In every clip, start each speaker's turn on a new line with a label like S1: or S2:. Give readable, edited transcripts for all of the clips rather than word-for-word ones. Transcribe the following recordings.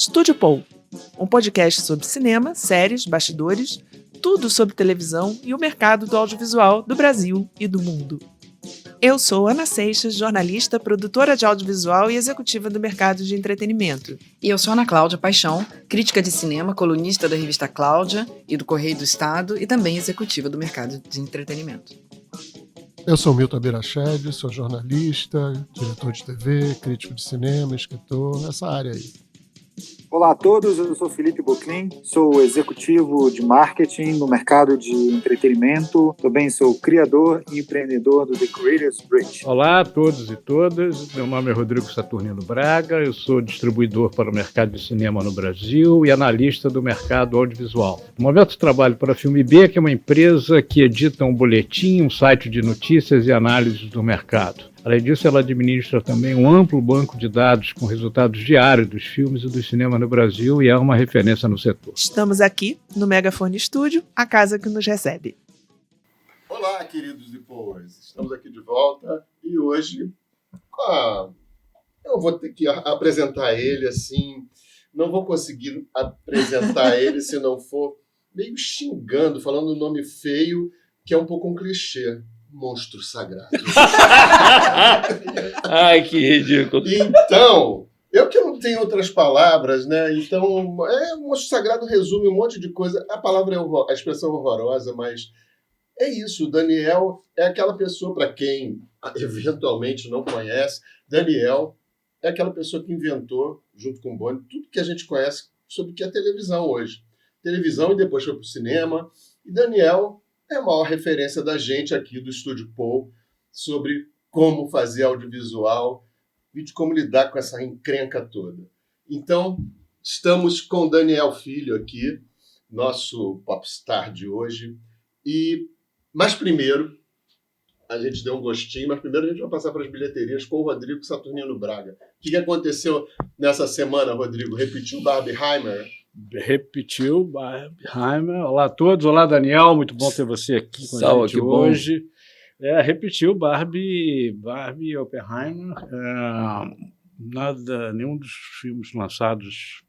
S1: Estúdio Paul, um podcast sobre cinema, séries, bastidores, tudo sobre televisão e o mercado do audiovisual do Brasil e do mundo. Eu sou Ana Seixas, jornalista, produtora de audiovisual e executiva do mercado de entretenimento.
S2: E eu sou Ana Cláudia Paixão, crítica de cinema, colunista da revista Cláudia e do Correio do Estado e também executiva do mercado de entretenimento.
S3: Eu sou Milton Abirached, sou jornalista, diretor de TV, crítico de cinema, escritor, essa área aí.
S4: Olá a todos, eu sou Felipe Boclin, sou executivo de marketing no mercado de entretenimento, também sou criador e empreendedor do The Creators Bridge.
S5: Olá a todos e todas, meu nome é Rodrigo Saturnino Braga, eu sou distribuidor para o mercado de cinema no Brasil e analista do mercado audiovisual. No momento trabalho para a Filme B, que é uma empresa que edita um boletim, um site de notícias e análises do mercado. Além disso, ela administra também um amplo banco de dados com resultados diários dos filmes e do cinema no Brasil e é uma referência no setor.
S1: Estamos aqui no Megafone Studio, a casa que nos recebe.
S6: Olá, queridos e boas. Estamos aqui de volta e hoje eu vou ter que apresentar ele assim. Não vou conseguir apresentar ele se não for meio xingando, falando um nome feio, que é um pouco um clichê. Monstro sagrado.
S5: Ai, que ridículo.
S6: Então, eu que não tenho outras palavras, né? Então, monstro sagrado resume um monte de coisa. A palavra a expressão é horrorosa, mas é isso. O Daniel é aquela pessoa, para quem eventualmente não conhece, Daniel é aquela pessoa que inventou, junto com o Boni, tudo que a gente conhece sobre o que é televisão hoje. Televisão e depois foi para o cinema. E Daniel é a maior referência da gente aqui do Estúdio Paul sobre como fazer audiovisual e de como lidar com essa encrenca toda. Então, estamos com o Daniel Filho aqui, nosso popstar de hoje. Mas primeiro, a gente deu um gostinho, mas primeiro a gente vai passar para as bilheterias com o Rodrigo Saturnino Braga. O que aconteceu nessa semana, Rodrigo? Repetiu Barbenheimer?
S5: Repetiu, Barbenheimer. Olá a todos, olá Daniel, muito bom ter você aqui com a gente hoje. Repetiu Barbie e Oppenheimer. Nenhum dos filmes lançados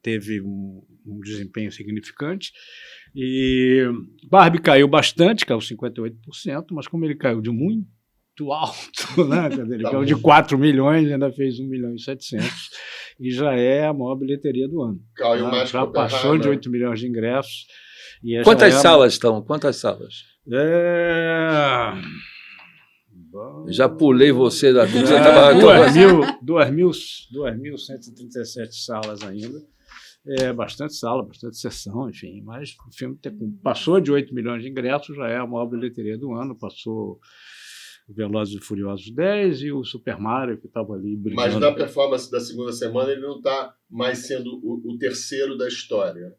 S5: teve um desempenho significante. E Barbie caiu bastante, caiu 58%, mas como ele caiu de muito alto, né? Ele caiu de 4 milhões, ainda fez 1,7 milhão e já é a maior bilheteria do ano.
S6: Caiu mais
S5: já passou de 8 milhões de ingressos. E
S7: Quantas salas estão? Quantas salas? Já pulei você da dúvida.
S5: 2.137 salas ainda. Bastante sala, bastante sessão, enfim. Mas o filme passou de 8 milhões de ingressos, já é a maior bilheteria do ano, passou o Velozes e Furiosos 10 e o Super Mario, que estava ali brigando.
S6: Mas na performance da segunda semana ele não está mais sendo o terceiro da história.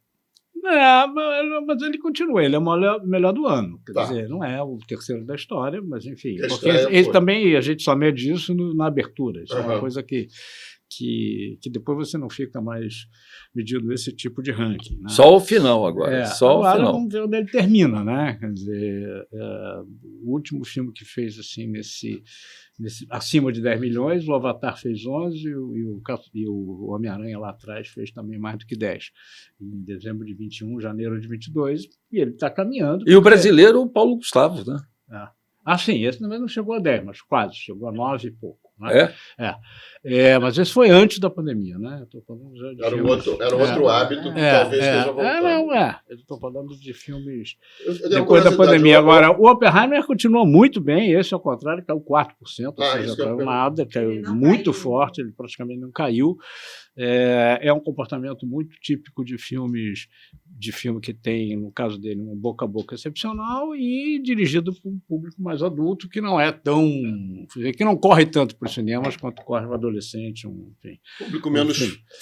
S5: Mas ele continua, ele é o melhor do ano. Quer dizer, não é o terceiro da história, mas enfim. Porque ele também, a gente só mede isso na abertura. Isso é uma coisa que depois você não fica mais medindo esse tipo de ranking. Né?
S7: Só o final agora. Só
S5: agora
S7: o final.
S5: Vamos ver onde ele termina, né? Quer dizer, o último filme que fez assim acima de 10 milhões, o Avatar fez 11 e o Homem-Aranha lá atrás fez também mais do que 10. Em dezembro de 21, janeiro de 22, e ele está caminhando.
S7: E o brasileiro, o Paulo Gustavo, né?
S5: Sim, esse também não chegou a 10, mas quase, chegou a 9 e pouco. Né? Mas esse foi antes da pandemia, né? Eu tô falando já de
S6: era um outro hábito que talvez esteja voltando.
S5: Eu estou falando de filmes depois da pandemia. Agora, o Oppenheimer continua muito bem, esse ao contrário, caiu 4%, ou seja, caiu nada, caiu muito forte, ele praticamente não caiu. É um comportamento muito típico de filme que tem, no caso dele, um boca a boca excepcional e dirigido por um público mais adulto, que não é tão, que não corre tanto para os cinemas quanto corre o adolescente, enfim.
S6: Público menos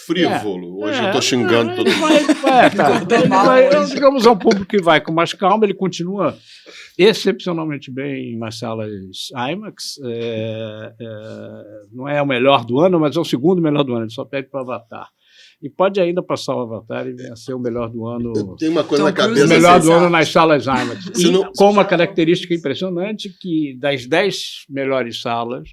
S6: frívolo. Hoje eu estou xingando todo mundo.
S5: Digamos, é um público que vai com mais calma, ele continua excepcionalmente bem nas salas IMAX. Não é o melhor do ano, mas é o segundo melhor do ano, ele só pede para Avatar. E pode ainda passar o Avatar e vencer o melhor do ano.
S6: Tem uma coisa na cabeça.
S5: O melhor do ano nas salas IMAX. Com uma característica impressionante que das 10 melhores salas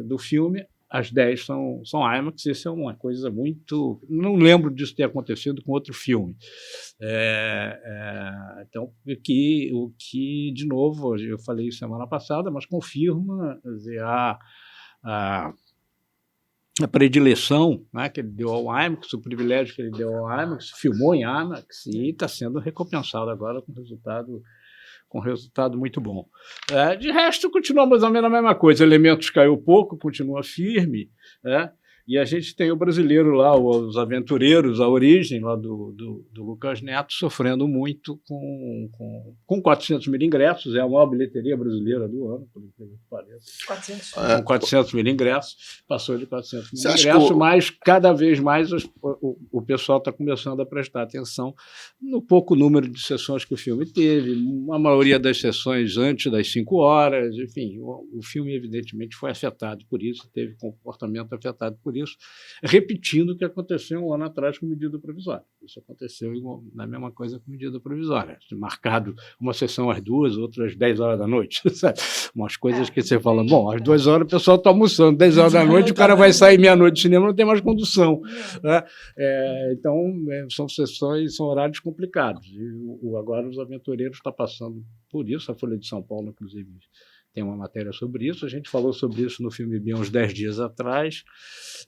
S5: do filme, as 10 são IMAX. Isso é uma coisa muito... Não lembro disso ter acontecido com outro filme. Então, o que, de novo, eu falei semana passada, mas confirma, quer dizer, a predileção, né, que ele deu ao IMAX, o privilégio que ele deu ao IMAX, filmou em IMAX e está sendo recompensado agora com resultado muito bom. De resto, continua mais ou menos a mesma coisa. Elementos caiu pouco, continua firme, e a gente tem o brasileiro lá, os Aventureiros, a origem lá do Lucas Neto, sofrendo muito com 400 mil ingressos, é a maior bilheteria brasileira do ano, por incrível que pareça. Com 400 mil ingressos, passou de 400 mil ingressos, mas cada vez mais o pessoal está começando a prestar atenção no pouco número de sessões que o filme teve, a maioria das sessões antes das 5 horas, enfim, o filme evidentemente foi afetado por isso, teve comportamento afetado por isso, repetindo o que aconteceu um ano atrás com medida provisória. Isso aconteceu na mesma coisa com medida provisória. Marcado uma sessão às 2, outras às 10 horas da noite. Sabe? Umas coisas que você fala, bom, às 2 horas o pessoal está almoçando, 10 horas da noite o cara vai sair meia-noite do cinema, não tem mais condução. Né? Então, são sessões, são horários complicados. E agora os Aventureiros estão passando por isso, a Folha de São Paulo, inclusive, tem uma matéria sobre isso. A gente falou sobre isso no filme Bem uns 10 dias atrás.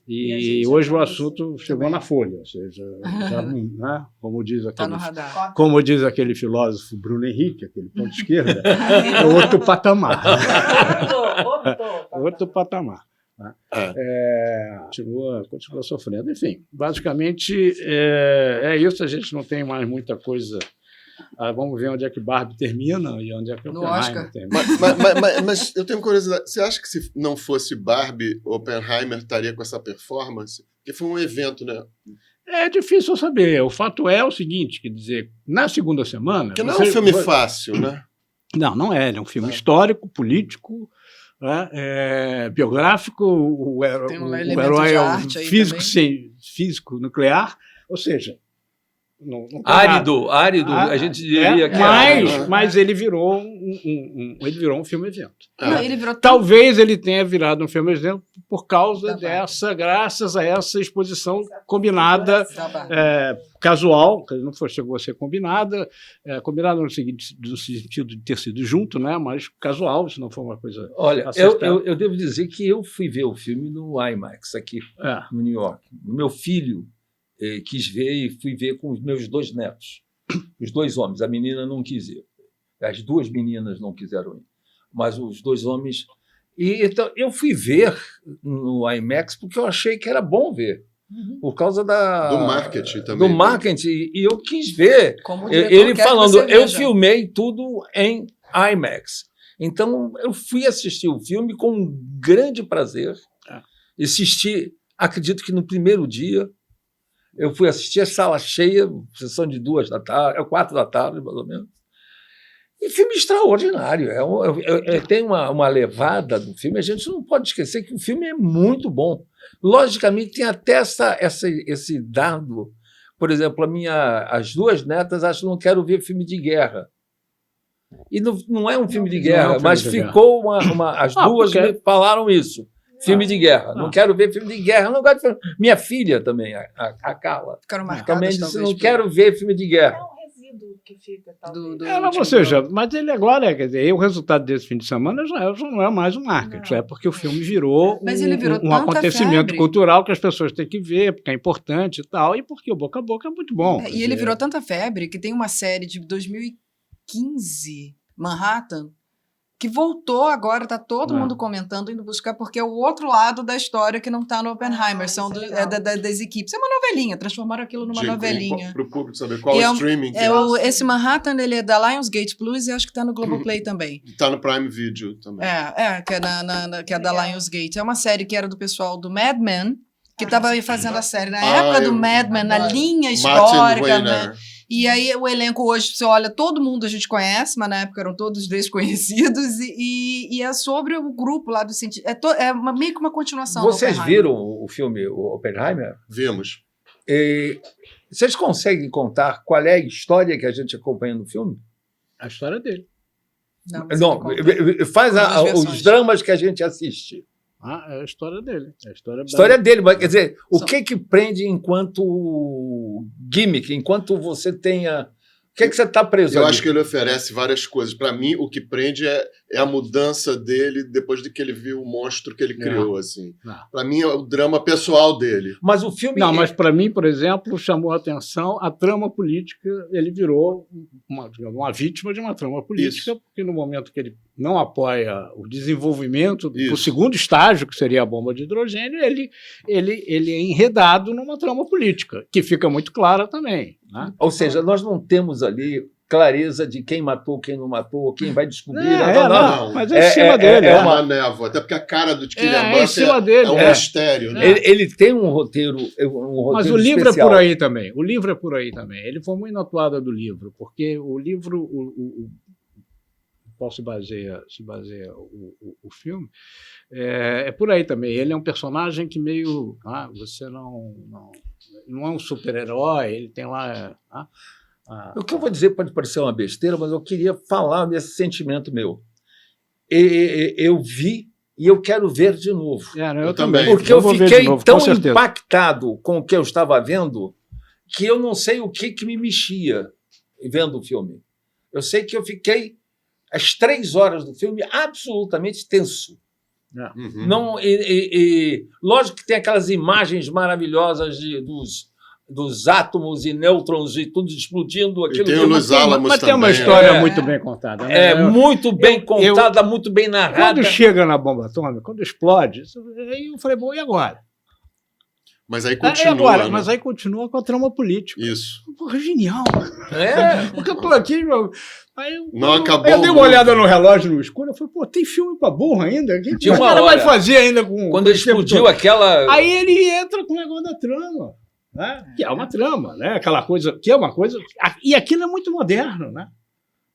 S5: E hoje o assunto chegou na Folha. Ou seja, já, né, como diz aquele filósofo Bruno Henrique, aquele ponto de esquerda, é outro patamar. Outro patamar. Né? Continua sofrendo. Enfim, basicamente é isso. A gente não tem mais muita coisa. Vamos ver onde é que Barbie termina e onde é que Oppenheimer termina.
S6: Mas eu tenho curiosidade. Você acha que se não fosse Barbie, Oppenheimer estaria com essa performance? Porque foi um evento, né?
S5: É difícil saber. O fato é o seguinte, quer dizer, na segunda semana...
S6: Porque não é um filme fácil, né?
S5: Não é. Ele é um filme histórico, político, biográfico, o herói é um físico nuclear, ou seja... Não
S7: árido, a gente diria que
S5: mas ele virou um filme-evento.
S2: Ele
S5: Talvez ele tenha virado um filme-evento por causa graças a essa exposição combinada, casual, que não chegou a ser combinada, combinada no sentido de ter sido junto, né, mas casual, se não for uma coisa...
S7: Olha, eu devo dizer que eu fui ver o filme no IMAX, aqui no New York. Meu filho quis ver e fui ver com os meus 2 netos, os 2 homens. A menina não quis ir. As 2 meninas não quiseram ir, mas os 2 homens... Então, eu fui ver no IMAX porque eu achei que era bom ver, por causa do
S6: marketing também.
S7: Do marketing, e eu quis ver. Ele falando, eu filmei tudo em IMAX. Então, eu fui assistir o filme com um grande prazer. Assisti, acredito que no primeiro dia, eu fui assistir a sala cheia, sessão de 2 da tarde, 4 da tarde, mais ou menos. E filme extraordinário. Tem uma levada do filme. A gente não pode esquecer que o filme é muito bom. Logicamente, tem até esse dado. Por exemplo, as 2 netas acham que não quero ver filme de guerra. E não é um filme de guerra, mas ficou as 2 falaram isso. Filme de guerra. Não quero ver filme de guerra. Não gosto de filme. Minha filha também, a Carla, também disse, não quero ver filme de guerra.
S1: É um resíduo que fica,
S5: ou seja, mas ele agora, quer dizer, o resultado desse fim de semana já não é mais um marketing, porque o filme virou um acontecimento cultural que as pessoas têm que ver, porque é importante e tal, e porque o boca a boca é muito bom.
S2: E ele virou tanta febre que tem uma série de 2015, Manhattan, que voltou agora, está todo mundo comentando, indo buscar, porque é o outro lado da história que não está no Oppenheimer, são das equipes. É uma novelinha, transformaram aquilo numa novelinha.
S6: Para o público saber qual é o streaming.
S2: Esse Manhattan, ele é da Lionsgate Plus e acho que está no Globoplay também.
S6: Está no Prime Video também.
S2: Que é da Lionsgate. É uma série que era do pessoal do Mad Men, que estava fazendo a série na época do Mad Men, na linha histórica, né? E aí o elenco hoje, você olha, todo mundo a gente conhece, mas na época eram todos desconhecidos, e é sobre o grupo lá do cientista. Meio que uma continuação.
S7: Vocês viram o filme Oppenheimer?
S6: Vimos.
S7: Vocês conseguem contar qual é a história que a gente acompanha no filme?
S5: A história dele.
S7: Não, faz os dramas que a gente assiste.
S5: É a história dele. É a
S7: história dele, mas quer dizer, o que prende enquanto gimmick, enquanto você tenha... O que você está preso?
S6: Eu acho que ele oferece várias coisas. Para mim, o que prende é a mudança dele depois de que ele viu o monstro que ele criou. Assim. Para mim, é o drama pessoal dele.
S5: Mas o filme... Não, mas para mim, por exemplo, chamou a atenção a trama política. Ele virou uma vítima de uma trama política, porque no momento que ele não apoia o desenvolvimento do segundo estágio, que seria a bomba de hidrogênio, ele é enredado numa trama política, que fica muito clara também. Né?
S7: Ou seja, nós não temos ali clareza de quem matou, quem não matou, quem vai descobrir.
S5: Não, mas é em cima dele.
S6: É uma névoa, até porque a cara do Kylian Murphy é um mistério. Né?
S7: Ele tem um roteiro
S5: mas o livro
S7: especial.
S5: É por aí também. O livro é por aí também. Ele foi muito na toada do livro, porque o livro... qual se baseia o filme, é por aí também. Ele é um personagem que meio... você não é um super-herói, ele tem lá...
S7: O que eu vou dizer pode parecer uma besteira, mas eu queria falar desse sentimento meu. Eu vi e eu quero ver de novo.
S6: Eu também.
S7: Porque eu fiquei tão impactado com o que eu estava vendo que eu não sei o que me mexia vendo o filme. Eu sei que eu fiquei as 3 horas do filme absolutamente tenso. Não, lógico que tem aquelas imagens maravilhosas dos átomos e nêutrons e tudo explodindo.
S6: Aquilo, tem o Los Alamos
S5: mas tem uma história muito bem contada. Né?
S7: Muito bem contada, muito bem narrada.
S5: Quando chega na bomba atômica, quando explode, aí eu falei, bom, e agora?
S6: Mas aí continua. Né?
S5: Mas aí continua com a trama política.
S6: Isso.
S5: Porra, genial. Porque eu tô aqui...
S6: Não acabou.
S5: Eu dei uma olhada no relógio no escuro, eu falei, pô, tem filme pra burro ainda? O que o cara vai fazer ainda com...
S7: Quando explodiu aquela...
S5: Aí ele entra com o negócio da trama. Né? Que é uma trama, né? Aquela coisa... Que é uma coisa... E aquilo é muito moderno, né?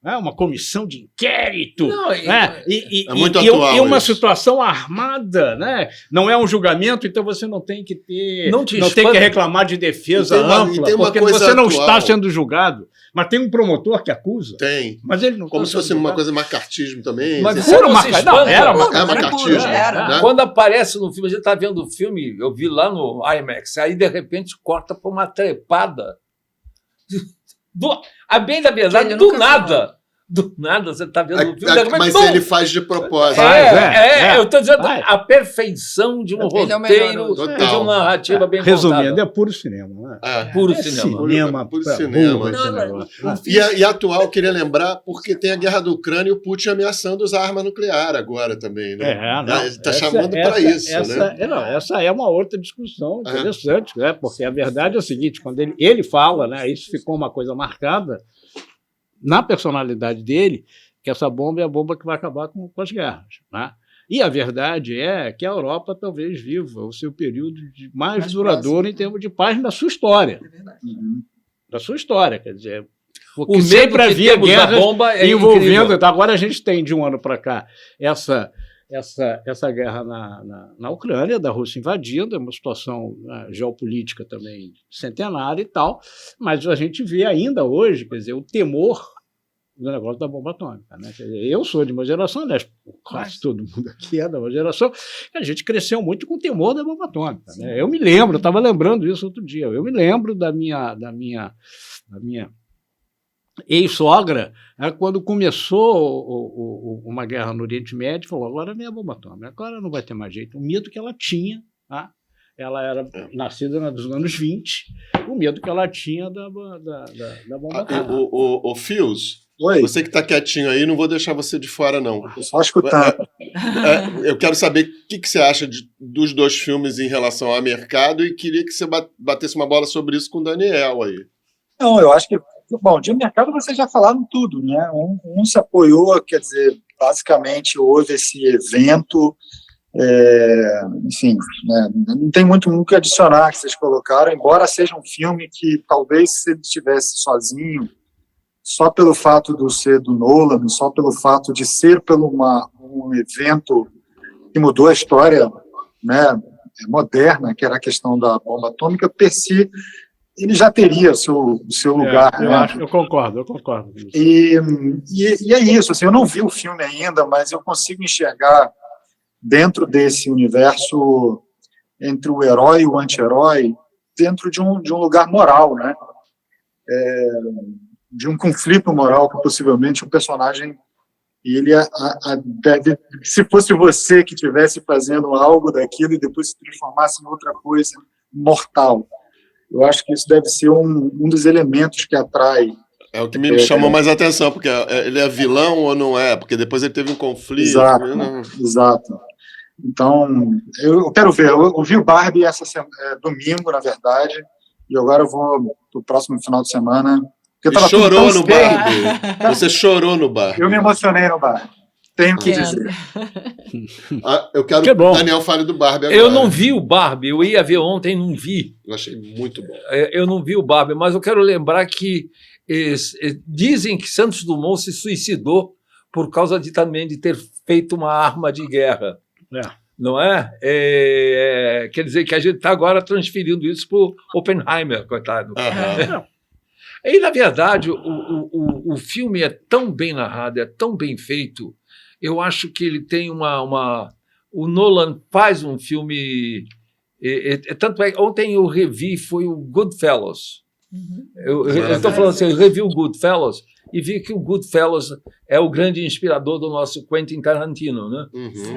S5: Uma comissão de inquérito, né?
S6: É muito atual
S5: e uma situação armada, né? Não é um julgamento, então você não tem que ter, não tem que reclamar de defesa ampla, porque você não está sendo julgado. Mas tem um promotor que acusa.
S6: Tem.
S5: Mas ele não
S6: como se fosse uma coisa macartismo também.
S7: Mas
S6: isso
S7: era macartismo.
S6: Né?
S7: Quando aparece no filme, a gente está vendo o filme, eu vi lá no IMAX, aí de repente corta para uma trepada. A bem da verdade, do nada. Do nada você está vendo o filme.
S6: Mas ele faz de propósito.
S7: Eu estou dizendo a perfeição de um roteiro, de uma narrativa bem
S5: resumindo,
S7: contada.
S5: É puro cinema. Né?
S7: Puro cinema.
S6: Puro cinema. E atual, eu queria lembrar, porque tem a guerra da Ucrânia e o Putin ameaçando usar arma nuclear agora também. Né?
S5: Ele
S6: está chamando para isso.
S5: Essa é uma outra discussão interessante, né? Porque a verdade é o seguinte, quando ele fala, né, isso ficou uma coisa marcada na personalidade dele, que essa bomba é a bomba que vai acabar com as guerras. Né? E a verdade é que a Europa talvez viva o seu período mais duradouro em termos de paz na sua história.
S2: É verdade.
S5: Da sua história, quer dizer... Porque sempre havia guerras envolvendo... Agora a gente tem, de um ano para cá, essa guerra na Ucrânia, da Rússia invadindo, é uma situação geopolítica também centenária e tal, mas a gente vê ainda hoje, quer dizer, o temor do negócio da bomba atômica. Né? Quer dizer, eu sou de uma geração, aliás, quase todo mundo aqui é de uma geração, a gente cresceu muito com o temor da bomba atômica. Né? Eu me lembro, eu estava lembrando isso outro dia, eu me lembro da minha ex-sogra, quando começou uma guerra no Oriente Médio, falou, agora vem a bomba atômica, agora não vai ter mais jeito. O medo que ela tinha, tá? Ela era nascida nos anos 20, o medo que ela tinha da bomba atômica.
S6: O Fios, você que está quietinho aí, não vou deixar você de fora, não.
S4: Só escutando.
S6: Eu quero saber o que você acha dos dois filmes em relação ao mercado e queria que você batesse uma bola sobre isso com o Daniel aí.
S4: Não, eu acho que bom, de mercado vocês já falaram tudo, né? Um se apoiou, quer dizer, basicamente houve esse evento, enfim, né? Não tem muito o que adicionar que vocês colocaram, embora seja um filme que talvez se ele estivesse sozinho, só pelo fato de ser do Nolan, só pelo fato de ser um evento que mudou a história, né, moderna, que era a questão da bomba atômica, per si, ele já teria o seu lugar.
S5: Eu concordo.
S4: E é isso, assim, eu não vi o filme ainda, mas eu consigo enxergar dentro desse universo entre o herói e o anti-herói, dentro de um lugar moral, né? De um conflito moral que possivelmente o personagem ele deve, se fosse você que estivesse fazendo algo daquilo e depois se transformasse em outra coisa mortal. Eu acho que isso deve ser um dos elementos que atrai.
S6: É o que me chamou mais atenção, porque ele é vilão ou não é? Porque depois ele teve um conflito.
S4: Exato, exato. Então, eu quero ver. Eu vi o Barbie domingo, na verdade, e agora eu vou pro próximo final de semana.
S6: Chorou no Barbie. Você chorou no Barbie.
S4: Eu me emocionei no Barbie. Tenho que dizer.
S6: Eu quero que o Daniel fale do Barbie agora.
S7: Eu não vi o Barbie. Eu ia ver ontem, não vi.
S6: Eu achei muito bom.
S7: Eu não vi o Barbie, mas eu quero lembrar que dizem que Santos Dumont se suicidou por causa também de ter feito uma arma de guerra. Não é? Quer dizer que a gente está agora transferindo isso para o Oppenheimer, coitado. E, na verdade, o filme é tão bem narrado, é tão bem feito. Eu acho que ele tem o Nolan faz um filme... tanto é que ontem eu revi, foi o Goodfellas. Eu estou falando assim, eu revi o Goodfellas e vi que o Goodfellas é o grande inspirador do nosso Quentin Tarantino, né?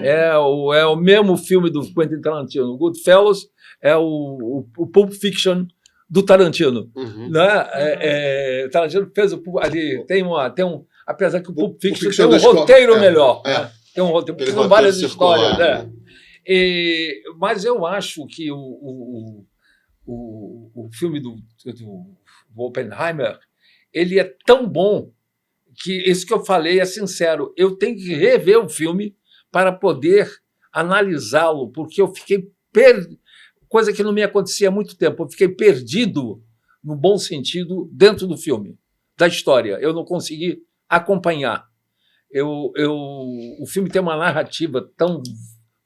S7: É o mesmo filme do Quentin Tarantino. O Goodfellas é o Pulp Fiction do Tarantino, né? Tarantino fez ali apesar que o Pulp Fiction tem um roteiro melhor, né? Tem um roteiro, são várias histórias, né? Mas eu acho que o filme do Oppenheimer, ele é tão bom que isso que eu falei é sincero. Eu tenho que rever o filme para poder analisá-lo, porque eu fiquei coisa que não me acontecia há muito tempo. Eu fiquei perdido, no bom sentido, dentro do filme, da história. Eu não consegui acompanhar. O filme tem uma narrativa tão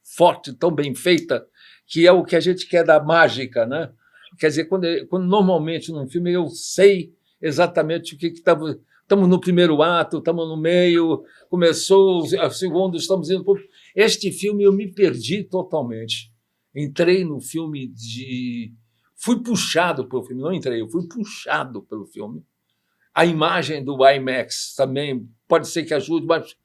S7: forte, tão bem feita, que é o que a gente quer da mágica, né? Quer dizer, quando normalmente num filme eu sei exatamente o que estamos no primeiro ato, estamos no meio, começou o segundo, estamos indo... Este filme eu me perdi totalmente. Entrei no filme fui puxado pelo filme, não entrei, eu fui puxado pelo filme. A imagem do IMAX também pode ser que ajude, mas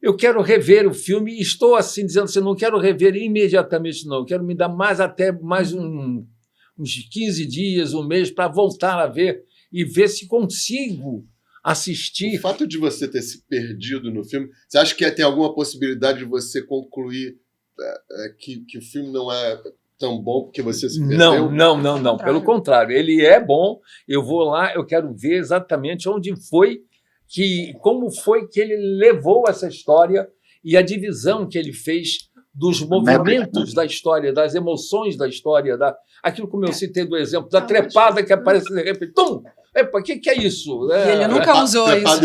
S7: eu quero rever o filme e estou assim dizendo assim, não quero rever imediatamente, não. Quero me dar mais uns 15 dias, um mês, para voltar a ver e ver se consigo assistir.
S6: O fato de você ter se perdido no filme, você acha que tem alguma possibilidade de você concluir que o filme não é tão bom porque você se perdeu?
S7: Não. Pelo contrário, ele é bom. Eu vou lá, eu quero ver exatamente como foi que ele levou essa história e a divisão que ele fez dos movimentos da história, das emoções da história, aquilo como eu citei do exemplo, da trepada que aparece de repente, epa, o que é isso?
S2: E ele nunca usou isso.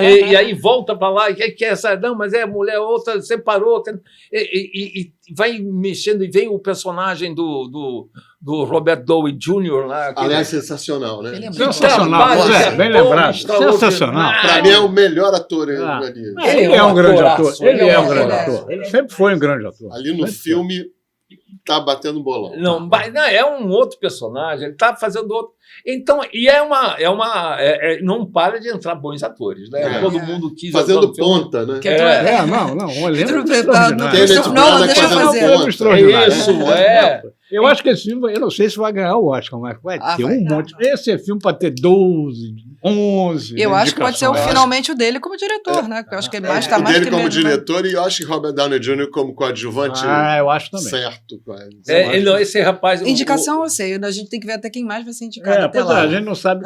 S7: E aí volta para lá, que é essa? Não, mas mulher, outra separou, e vai mexendo, e vem o personagem do Robert Downey Jr. lá.
S6: Aliás, sensacional, né?
S5: Ele é sensacional, bem lembrado. Sensacional.
S6: Para mim é o melhor ator ali.
S5: Ele é um grande ator. Ele sempre foi um grande ator.
S6: Ali no filme tá batendo bolão.
S7: Não, é um outro personagem, ele tá fazendo outro. Então, não para de entrar bons atores, né? Todo mundo quis
S6: fazendo ponta, né?
S5: Um elenco
S2: não, deixa eu fazer.
S7: Isso,
S5: Eu acho que esse filme, eu não sei se vai ganhar o Oscar, mas vai ter um monte. Esse é filme para ter 12, 11.
S2: Eu acho que pode ser finalmente o dele como diretor, né? Eu acho que ele está mais
S6: dele como diretor, e eu acho que Robert Downey Jr. como coadjuvante.
S5: Eu acho também.
S6: Certo.
S7: Esse rapaz.
S2: Indicação eu sei, a gente tem que ver até quem mais vai ser indicado.
S5: A gente não sabe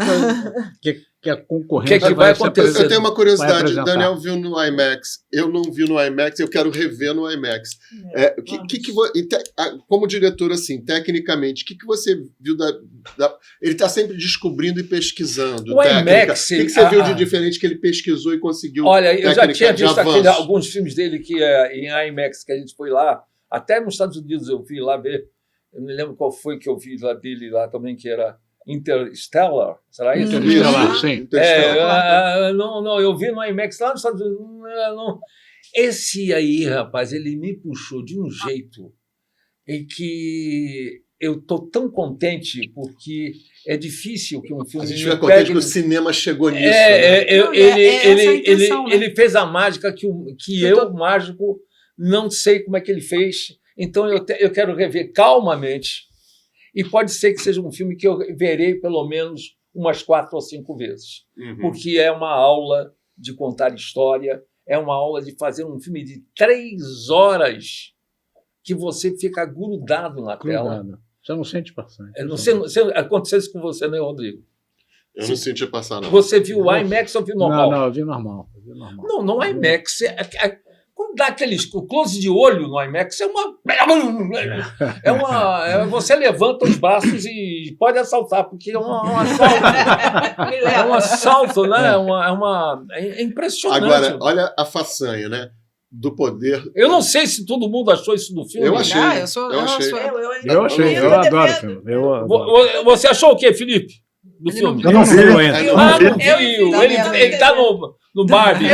S5: que a concorrência
S7: que vai acontecer.
S6: Eu tenho uma curiosidade. Daniel viu no IMAX, eu não vi no IMAX, eu quero rever no IMAX. Como diretor, assim, tecnicamente, o que você viu ele está sempre descobrindo e pesquisando.
S7: O IMAX.
S6: O que você viu de diferente que ele pesquisou e conseguiu?
S7: Olha, eu já tinha visto alguns filmes dele que em IMAX, que a gente foi lá, até nos Estados Unidos eu fui lá ver. Eu não lembro qual foi que eu vi lá dele lá também, que era Interstellar, será isso?
S5: Interstellar, sim.
S7: Não, eu vi no IMAX lá nos Estados Unidos. Esse aí, rapaz, ele me puxou de um jeito em que eu tô tão contente, porque é difícil que um filme...
S6: A gente fica contente que o cinema chegou nisso.
S7: Ele fez a mágica que eu, mágico, não sei como é que ele fez. Então eu quero rever calmamente. E pode ser que seja um filme que eu verei pelo menos umas 4 ou 5 vezes. Porque é uma aula de contar história, é uma aula de fazer um filme de 3 horas que você fica grudado na tela.
S5: Você não sente passar.
S7: Aconteceu isso com você, né, Rodrigo?
S6: Eu não senti passar, não.
S7: Você viu o IMAX ou viu normal?
S5: Não, eu vi normal.
S7: Não, no IMAX... Quando dá o close de olho no IMAX, você levanta os braços e pode assaltar, porque é um assalto. É um assalto, né? É impressionante.
S6: Agora, olha a façanha, né? Do poder.
S7: Eu não sei se todo mundo achou isso no filme.
S6: Eu achei.
S5: Eu achei. Eu adoro o filme.
S7: Você achou o quê, Felipe? Do filme?
S3: Eu não vi.
S7: Ele está no Barbie.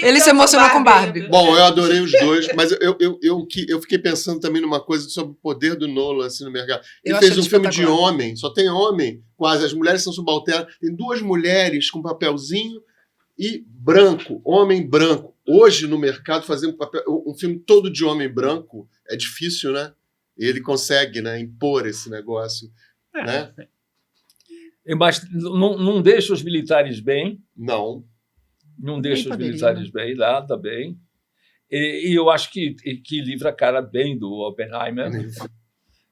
S2: Ele se emocionou com Barbie.
S6: Bom, eu adorei os dois, mas eu fiquei pensando também numa coisa sobre o poder do Nolan assim, no mercado. Ele fez um filme de homem, só tem homem, quase. As mulheres são subalternas. Tem 2 mulheres com papelzinho e branco, homem branco. Hoje, no mercado, fazer um filme todo de homem branco é difícil, né? E ele consegue, né, impor esse negócio, né?
S7: Mas não deixa os militares bem.
S6: Não
S7: Deixa os militares bem, nada bem. E eu acho que livra a cara bem do Oppenheimer.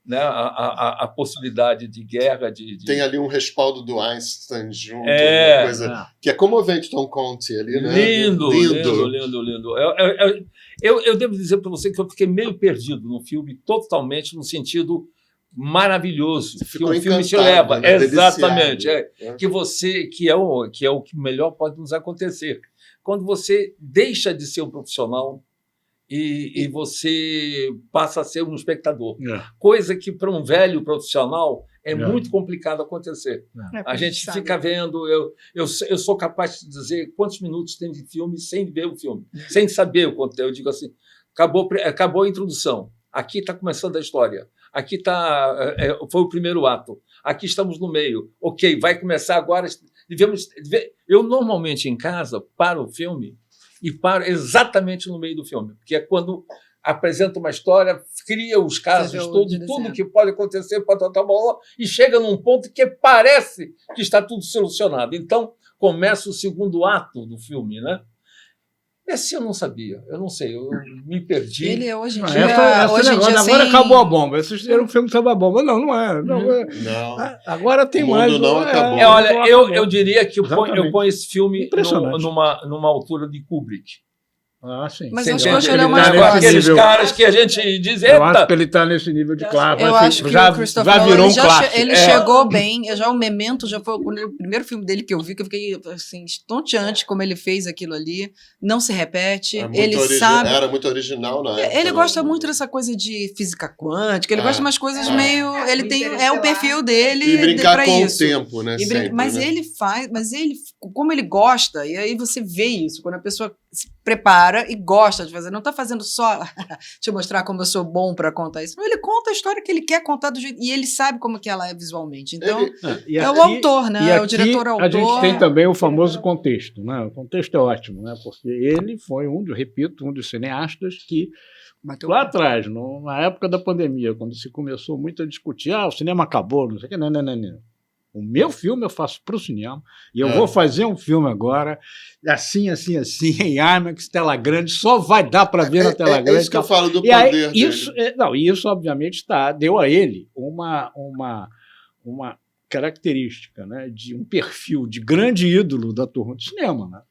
S7: Né? A possibilidade de guerra.
S6: Tem ali um respaldo do Einstein junto, uma coisa que é comovente, Tom Conte ali, né?
S7: Lindo. Eu devo dizer para você que eu fiquei meio perdido no filme, totalmente no sentido maravilhoso que o filme te leva, né? Exatamente, que é o que melhor pode nos acontecer quando você deixa de ser um profissional e você passa a ser um espectador, coisa que para um velho profissional é muito complicado acontecer. A gente fica vendo, eu sou capaz de dizer quantos minutos tem de filme sem ver o filme, sem saber o conteúdo. Eu digo assim, acabou a introdução, aqui está começando a história. Aqui foi o primeiro ato. Aqui estamos no meio. Ok, vai começar agora. Eu normalmente em casa paro o filme e paro exatamente no meio do filme, porque é quando apresenta uma história, cria os casos todos, tudo que pode acontecer, e chega num ponto que parece que está tudo solucionado. Então começa o segundo ato do filme, né? Esse eu não sabia, eu não sei, eu me perdi.
S2: Ele hoje em dia... hoje em dia
S5: agora acabou a bomba. Esse era um filme sobre a bomba. Não é. Não. Agora tem mais.
S6: Não acabou.
S7: Olha, eu diria que eu ponho esse filme numa altura de Kubrick.
S5: Sim.
S2: Mas eu acho que ele é mais
S7: aqueles caras que a gente diz,
S5: eu acho que ele está nesse nível de clássico.
S2: Eu acho que
S5: já
S2: o Christopher
S5: virou
S2: Nolan,
S5: um clássico.
S2: Ele chegou bem. Já o Memento já foi o primeiro filme dele que eu vi, que eu fiquei assim, estonteante como ele fez aquilo ali. Não se repete. Ele sabe.
S6: Era muito original na época.
S2: Ele gosta muito dessa coisa de física quântica. Ele gosta de umas coisas meio. Ele tem o perfil dele.
S6: E brincar com
S2: isso.
S6: o tempo, né? Sempre,
S2: mas
S6: né?
S2: ele faz. Mas ele, como ele gosta, e aí você vê isso quando a pessoa se prepara e gosta de fazer. Não está fazendo só te mostrar como eu sou bom para contar isso. Não, ele conta a história que ele quer contar do jeito. E ele sabe como que ela é visualmente. Então, o autor, né? É o diretor-autor.
S5: A gente tem também o famoso contexto, né? O contexto é ótimo, né? Porque ele foi um dos cineastas que lá atrás, na época da pandemia, quando se começou muito a discutir, o cinema acabou, não sei o que, não. O meu filme eu faço para o cinema e eu vou fazer um filme agora assim, em IMAX, tela grande, só vai dar para ver na tela grande.
S6: É isso que eu falo do poder dele.
S5: Isso obviamente deu a ele uma característica, né, de um perfil de grande ídolo da turma do cinema, né?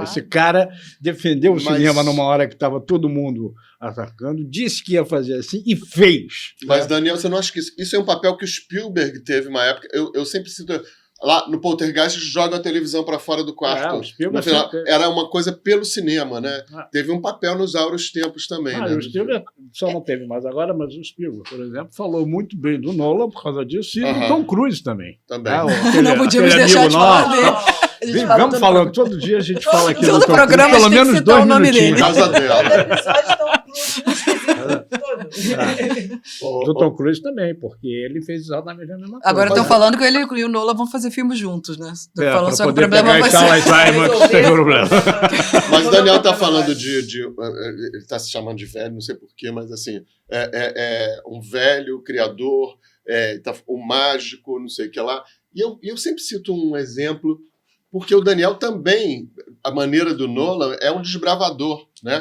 S5: Esse cara defendeu o cinema numa hora que estava todo mundo atacando, disse que ia fazer assim e fez.
S6: Mas, Daniel, você não acha que isso é um papel que o Spielberg teve uma época? Eu sempre cito... Lá no Poltergeist joga a televisão para fora do quarto. No final, era uma coisa pelo cinema, né? Teve um papel nos áureos tempos também. Né?
S5: O Spielberg só não teve mais agora, mas o Spielberg, por exemplo, falou muito bem do Nolan por causa disso e do Tom Cruise também.
S6: Também.
S2: Não podíamos deixar de falar dele.
S5: Vamos falando, todo dia a gente fala aqui
S2: todo
S5: do Tom
S2: programa
S5: Cruise, pelo
S2: tem que
S5: menos
S2: citar
S5: 2
S2: o nome
S5: minutinhos.
S2: dele.
S6: Casa dela.
S5: Do Tom Cruise também, porque ele fez exatamente a mesma coisa.
S2: Agora estão falando que ele e o Nolan vão fazer filmes juntos, né? Estão falando
S5: para
S2: só que o
S5: poder
S2: problema
S5: pegar
S2: vai
S5: Charles
S2: ser...
S5: Simon, sem problema.
S6: Mas o Daniel tá falando ele está se chamando de velho, não sei porquê, mas assim, é um velho criador, um mágico, não sei o que lá. E eu sempre cito um exemplo, porque o Daniel também, a maneira do Nolan, é um desbravador, né?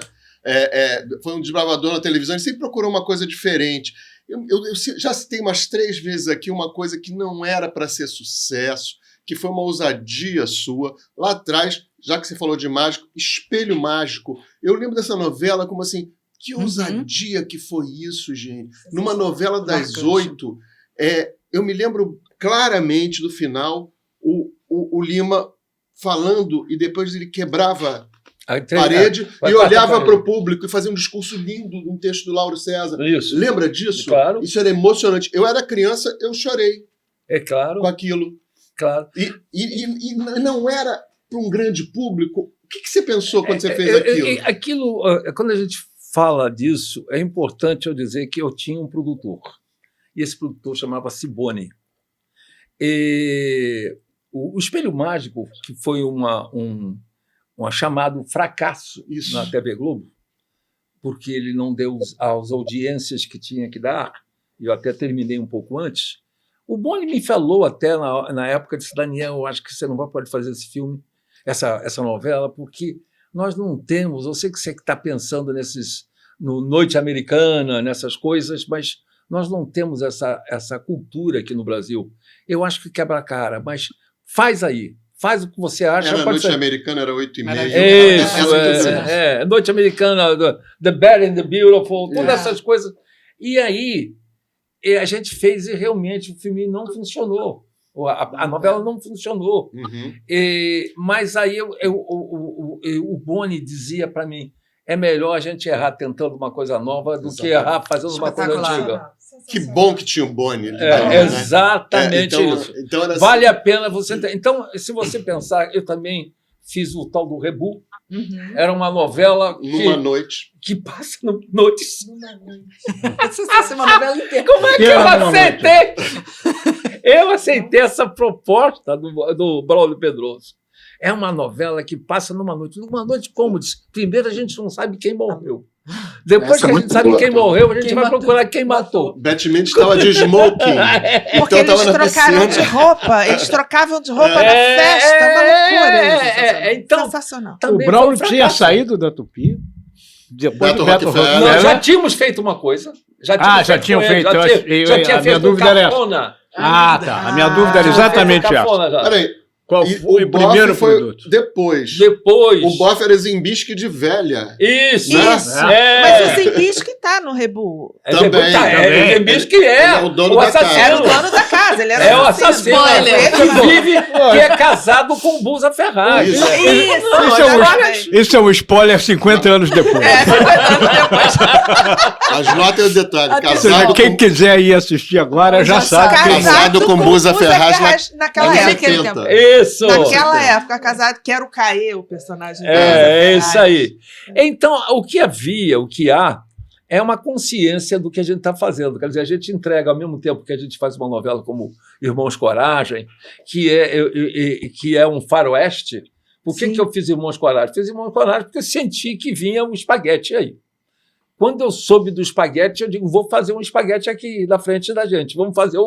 S6: Foi um desbravador na televisão, ele sempre procurou uma coisa diferente. Eu já citei umas 3 vezes aqui uma coisa que não era para ser sucesso, que foi uma ousadia sua. Lá atrás, já que você falou de mágico, Espelho Mágico. Eu lembro dessa novela como assim, que ousadia que foi isso, gente. Numa novela das 8, eu me lembro claramente do final, o Lima falando e depois ele quebrava a parede e olhava para o público e fazia um discurso lindo, um texto do Lauro César.
S7: Isso.
S6: Lembra disso?
S7: Claro.
S6: Isso era emocionante. Eu era criança, eu chorei
S7: claro.
S6: com aquilo.
S7: Claro.
S6: E não era para um grande público. O que você pensou quando você fez aquilo?
S7: Aquilo, quando a gente fala disso, é importante eu dizer que eu tinha um produtor. E esse produtor chamava-se Boni. O Espelho Mágico, que foi um chamado fracasso na TV Globo, porque ele não deu as audiências que tinha que dar, e eu até terminei um pouco antes. O Boni me falou até na época, disse: Daniel, eu acho que você não pode fazer esse filme, essa novela, porque nós não temos, eu sei que você está pensando no Noite Americana, nessas coisas, mas nós não temos essa cultura aqui no Brasil. Eu acho que quebra a cara, mas faz aí. Faz o que você acha.
S6: A Noite Americana era 8h30.
S7: Isso, Noite Americana, The Bad and the Beautiful, todas essas coisas. E aí, a gente fez e realmente o filme não funcionou. A novela não funcionou. Mas aí o Boni dizia para mim: é melhor a gente errar tentando uma coisa nova do que errar fazendo uma coisa antiga.
S6: Que bom que tinha o Boni.
S7: Exatamente isso.
S6: Então era
S7: vale a pena você... Então, se você pensar, eu também fiz o tal do Rebu. Era uma novela
S6: Numa noite.
S7: Que passa noites.
S2: Numa noite. Você uma novela inteira.
S7: Como é que eu aceitei? Eu aceitei essa proposta do Braulio Pedroso. É uma novela que passa numa noite. Numa noite como? Primeiro a gente não sabe quem morreu. Depois que a gente sabe quem morreu, a gente vai procurar quem matou.
S6: Beth Mendes estava de smoking.
S1: Porque eles trocaram de roupa. Eles trocavam de roupa na festa. Uma loucura.
S7: Então,
S1: sensacional.
S5: O Braulio tinha saído da Tupi. Depois do Beto Rockefeller.
S7: Nós já tínhamos feito uma coisa.
S5: Já tinham feito. Já tinha feito. A minha dúvida era essa. A minha dúvida era exatamente essa.
S6: Peraí.
S5: Qual foi o primeiro produto?
S6: Depois.
S7: O
S6: Boff era Zimbisque de velha.
S7: Isso.
S1: Mas o Zimbisque está no Rebu.
S6: Também.
S7: O Zimbisque é
S6: o dono da casa.
S1: Era o dono da casa. Ele era
S7: o assassino. Que é casado com Busa Ferraz.
S5: Isso é um spoiler 50 anos depois.
S1: 50 anos depois.
S6: As notas e o detalhe.
S5: Quem quiser ir assistir agora já sabe.
S6: Casado com Busa Ferraz
S1: naquela época.
S7: Isso.
S1: Naquela época, casado, que era o Caê, o personagem.
S7: Isso aí. Então, o que há, é uma consciência do que a gente está fazendo. Quer dizer, a gente entrega, ao mesmo tempo que a gente faz uma novela como Irmãos Coragem, que é um faroeste. Por que eu fiz Irmãos Coragem? Fiz Irmãos Coragem porque eu senti que vinha um espaguete aí. Quando eu soube do espaguete, eu digo, vou fazer um espaguete aqui na frente da gente. Vamos fazer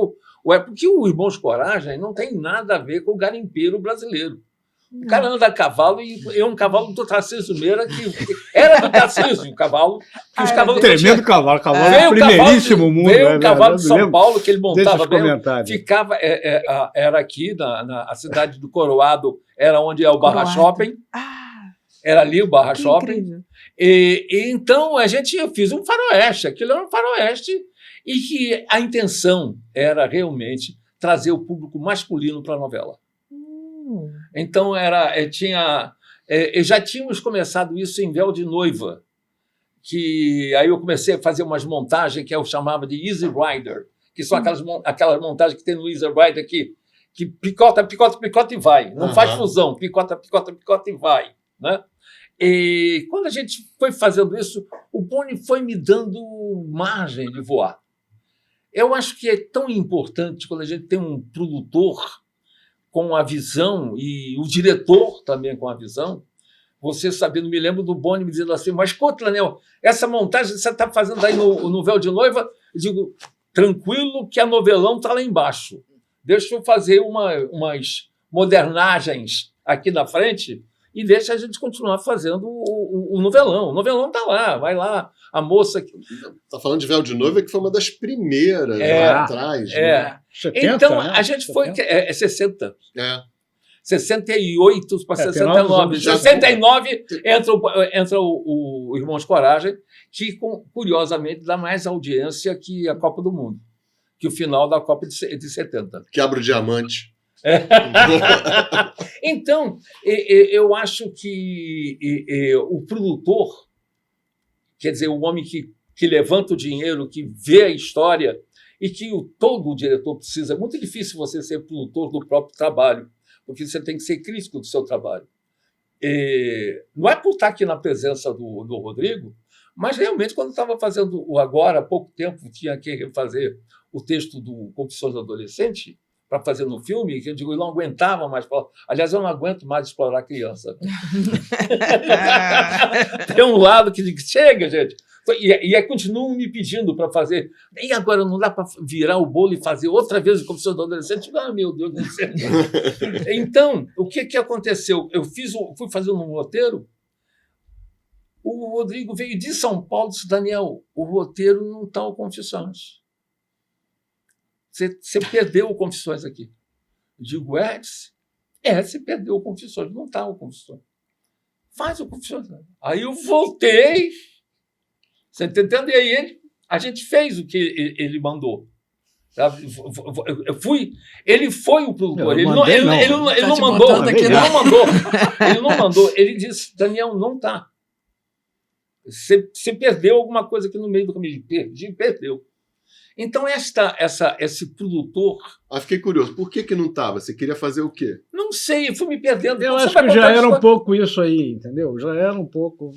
S7: porque o Irmãos Coragem não tem nada a ver com o garimpeiro brasileiro. O cara anda a cavalo e é um cavalo do Tarcísio Meira, que era do Tarcísio, o cavalo.
S5: Tremendo cavalo do primeiríssimo mundo.
S7: Veio um cavalo de São Paulo que ele montava bem.
S5: Ficava,
S7: era aqui, na cidade do Coroado, era onde é o Barra Shopping. Era ali o Barra Shopping. Então, eu fiz um faroeste. Aquilo era um faroeste e que a intenção era realmente trazer o público masculino para a novela. Então, já tínhamos começado isso em Véu de Noiva, que aí eu comecei a fazer umas montagens que eu chamava de Easy Rider, que são aquelas montagens que tem no Easy Rider que picota, picota, picota e vai. Não faz fusão, picota, picota, picota e vai. Né? E quando a gente foi fazendo isso, o Boni foi me dando margem de voar. Eu acho que é tão importante quando a gente tem um produtor com a visão e o diretor também com a visão. Você sabendo, me lembro do Boni me dizendo assim, mas, pô, Tlanel, essa montagem que você está fazendo aí no Véu de Noiva, eu digo, tranquilo que a novelão está lá embaixo. Deixa eu fazer umas modernagens aqui na frente e deixa a gente continuar fazendo o novelão. O novelão está lá, vai lá. A moça...
S6: Está falando de Véu de Noiva, que foi uma das primeiras lá atrás. Né?
S5: 70,
S7: então,
S5: né?
S7: a gente 70. foi... 60. 68 para 69. 69 entra o Irmãos Coragem, que, curiosamente, dá mais audiência que a Copa do Mundo, que o final da Copa de 70.
S6: Quebra o diamante.
S7: Então, eu acho que o produtor, quer dizer, o homem que levanta o dinheiro, que vê a história e que todo o diretor precisa. É muito difícil você ser produtor do próprio trabalho, porque você tem que ser crítico do seu trabalho. Não é por estar aqui na presença do Rodrigo, mas realmente, quando eu estava fazendo agora, há pouco tempo, tinha que refazer o texto do Confissões do Adolescente para fazer no filme, que eu digo, eu não aguentava mais. Aliás, eu não aguento mais explorar criança. Tem um lado que diz, chega, gente. E aí continuam me pedindo para fazer. E agora não dá para virar o bolo e fazer outra vez o Confissões do Adolescente? Ah, meu Deus do céu. Então, o que aconteceu? Eu fui fazendo um roteiro. O Rodrigo veio de São Paulo e disse, Daniel, o roteiro não está o Confissões. Você perdeu o Confissões aqui. Eu digo, você perdeu o Confissões, não está o Confissões. Faz o Confissões. Aí eu voltei, você está entendendo? E aí a gente fez o que ele mandou. Ele foi o produtor, ele não mandou, ele disse, Daniel, não está. Você perdeu alguma coisa aqui no meio do caminho. Perdeu. Então, esse produtor...
S6: Fiquei curioso. Por que não estava? Você queria fazer o quê?
S7: Não sei, eu fui me perdendo.
S5: Eu acho que já era um pouco isso aí, entendeu? Já era um pouco...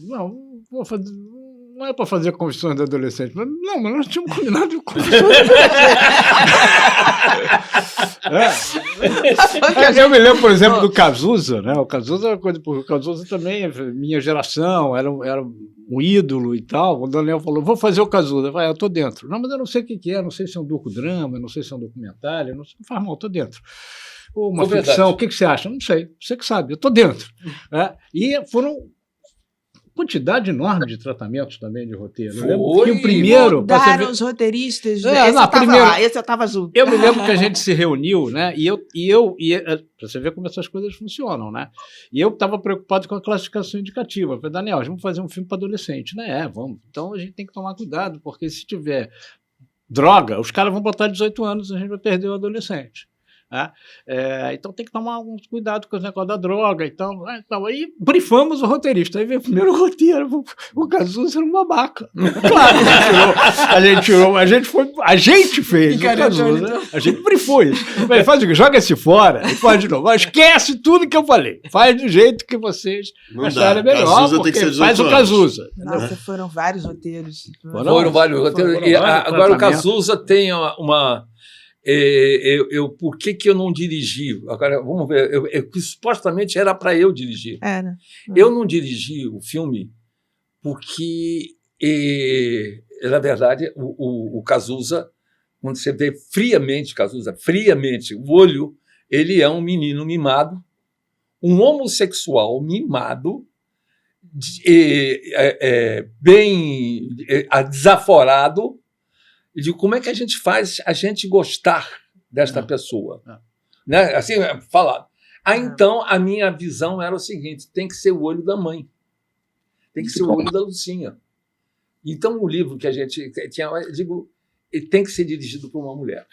S5: Não é para fazer Confissões do Adolescente. Mas nós tínhamos combinado de Confissões do Adolescente. Eu me lembro, por exemplo, do Cazuza, né? O Cazuza era coisa, porque o Cazuza também, minha geração, era um ídolo e tal. O Daniel falou, vou fazer o Cazuza. Eu estou dentro. Não, mas eu não sei o que é, não sei se é um docudrama, não sei se é um documentário, não faz mal, estou dentro. Uma ficção, o que você acha? Não sei, você que sabe, eu estou dentro. E foram quantidade enorme de tratamentos também de roteiro. Eu lembro que o primeiro...
S1: Mudaram os roteiristas. Esse eu estava junto.
S5: Eu me lembro que a gente se reuniu, né? Para você ver como essas coisas funcionam, né? E eu estava preocupado com a classificação indicativa. Eu falei, Daniel, vamos fazer um filme para adolescente. Né? Vamos. Então a gente tem que tomar cuidado, porque se tiver droga, os caras vão botar 18 anos e a gente vai perder o adolescente. Então tem que tomar alguns cuidado com os negócios da droga e tal. Aí brifamos o roteirista. Aí veio o primeiro roteiro, o Cazuza era um babaca. Claro, a gente fez o Cazuza, a gente brifou isso. Mas joga esse fora e faz de novo. Mas esquece tudo que eu falei. Faz do jeito que vocês acharem melhor,
S6: Cazuza
S5: porque
S6: tem que ser
S5: faz o Cazuza.
S1: Nossa, foram vários roteiros.
S7: Foram vários roteiros. E agora o Cazuza tem uma... por que eu não dirigi? Agora, vamos ver. Supostamente era para eu dirigir.
S1: Era.
S7: Eu não dirigi o filme porque, na verdade, o Cazuza, quando você vê friamente Cazuza, o olho, ele é um menino mimado, um homossexual mimado, bem desaforado. Eu digo, como é que a gente faz a gente gostar desta pessoa? Né? Assim, falado. Então, a minha visão era o seguinte, tem que ser o olho da mãe. Tem que ser o olho da Lucinha. Então, o livro que a gente tinha, eu digo, tem que ser dirigido por uma mulher.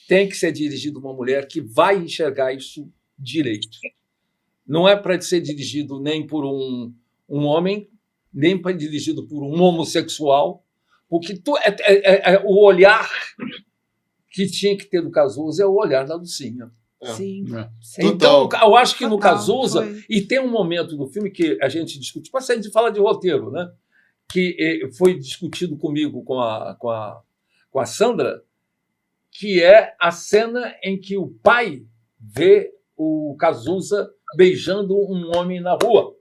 S7: Tem que ser dirigido por uma mulher que vai enxergar isso direito. Não é para ser dirigido nem por um homem, nem para ser dirigido por um homossexual, porque o olhar que tinha que ter do Cazuza é o olhar da Lucinha.
S1: Sim.
S7: Então, eu acho que no Cazuza,
S1: foi.
S7: e tem um momento do filme que a gente discute, a gente fala de roteiro, né? Que foi discutido comigo com a Sandra, que é a cena em que o pai vê o Cazuza beijando um homem na rua.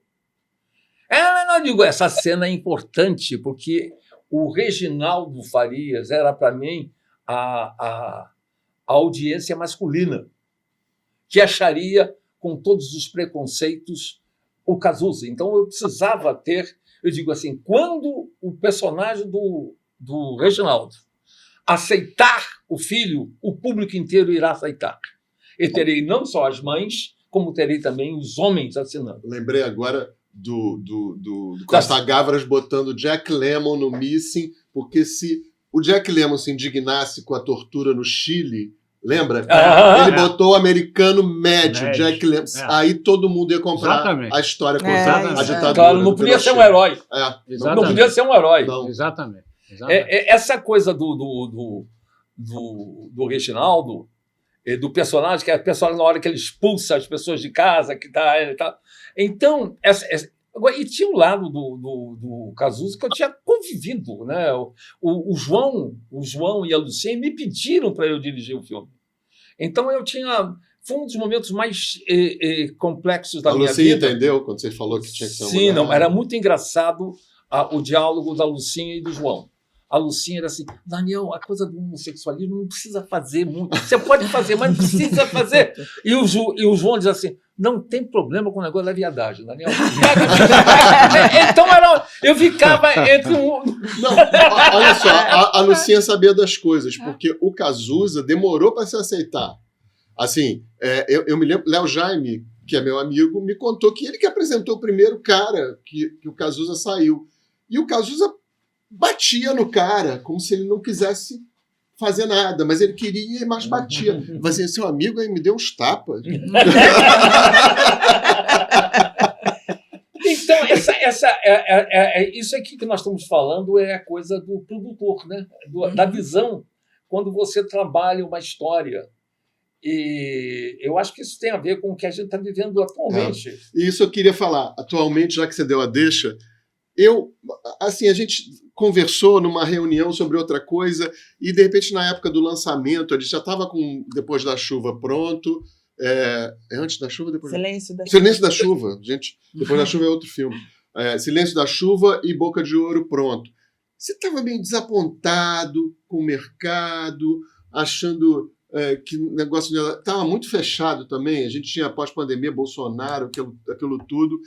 S7: Eu digo, essa cena é importante, porque o Reginaldo Farias era, para mim, a audiência masculina, que acharia, com todos os preconceitos, o Cazuza. Então, eu precisava ter, eu digo assim, quando o personagem do Reginaldo aceitar o filho, o público inteiro irá aceitar. E terei não só as mães, como terei também os homens assinando.
S6: Lembrei agora do Costa Gavras botando Jack Lemmon no Missing, porque se o Jack Lemmon se indignasse com a tortura no Chile, lembra? Ele botou o americano médio, Jack Lemmon. Aí todo mundo ia comprar a história contra a ditadura.
S7: Claro, não podia ser um herói. Não podia ser um herói.
S5: Não. Exatamente.
S7: Essa coisa do Reginaldo, do personagem, que é o personagem na hora que ele expulsa as pessoas de casa, que tá. Então, e tinha um lado do Cazuza que eu tinha convivido, né? O João e a Lucinha me pediram para eu dirigir o filme. Então foi um dos momentos mais complexos da minha vida.
S6: A Lucinha entendeu quando você falou que tinha que ser uma mulher?
S7: Sim, não, era muito engraçado o diálogo da Lucinha e do João. A Lucinha era assim, Daniel, a coisa do homossexualismo não precisa fazer muito. Você pode fazer, mas não precisa fazer. E o João diz assim, não tem problema com o negócio da viadagem, Daniel. Então eu ficava entre um...
S6: Não, olha só, a Lucinha sabia das coisas, porque o Cazuza demorou para se aceitar. Assim, eu me lembro, Léo Jaime, que é meu amigo, me contou que ele que apresentou o primeiro cara que o Cazuza saiu. E o Cazuza batia no cara, como se ele não quisesse fazer nada, mas ele queria, mas batia. Mas assim, seu amigo aí me deu uns tapas.
S7: Então, isso aqui que nós estamos falando é a coisa do produtor, né? Da visão, quando você trabalha uma história. E eu acho que isso tem a ver com o que a gente está vivendo atualmente.
S6: E isso eu queria falar. Atualmente, já que você deu a deixa, a gente conversou numa reunião sobre outra coisa e, de repente, na época do lançamento, a gente já estava com Depois da Chuva pronto. Antes da Chuva? Depois... Silêncio da Chuva. Gente, Depois da Chuva é outro filme. Silêncio da Chuva e Boca de Ouro pronto. Você estava meio desapontado com o mercado, achando que o negócio estava muito fechado também. A gente tinha pós-pandemia, Bolsonaro, aquilo tudo.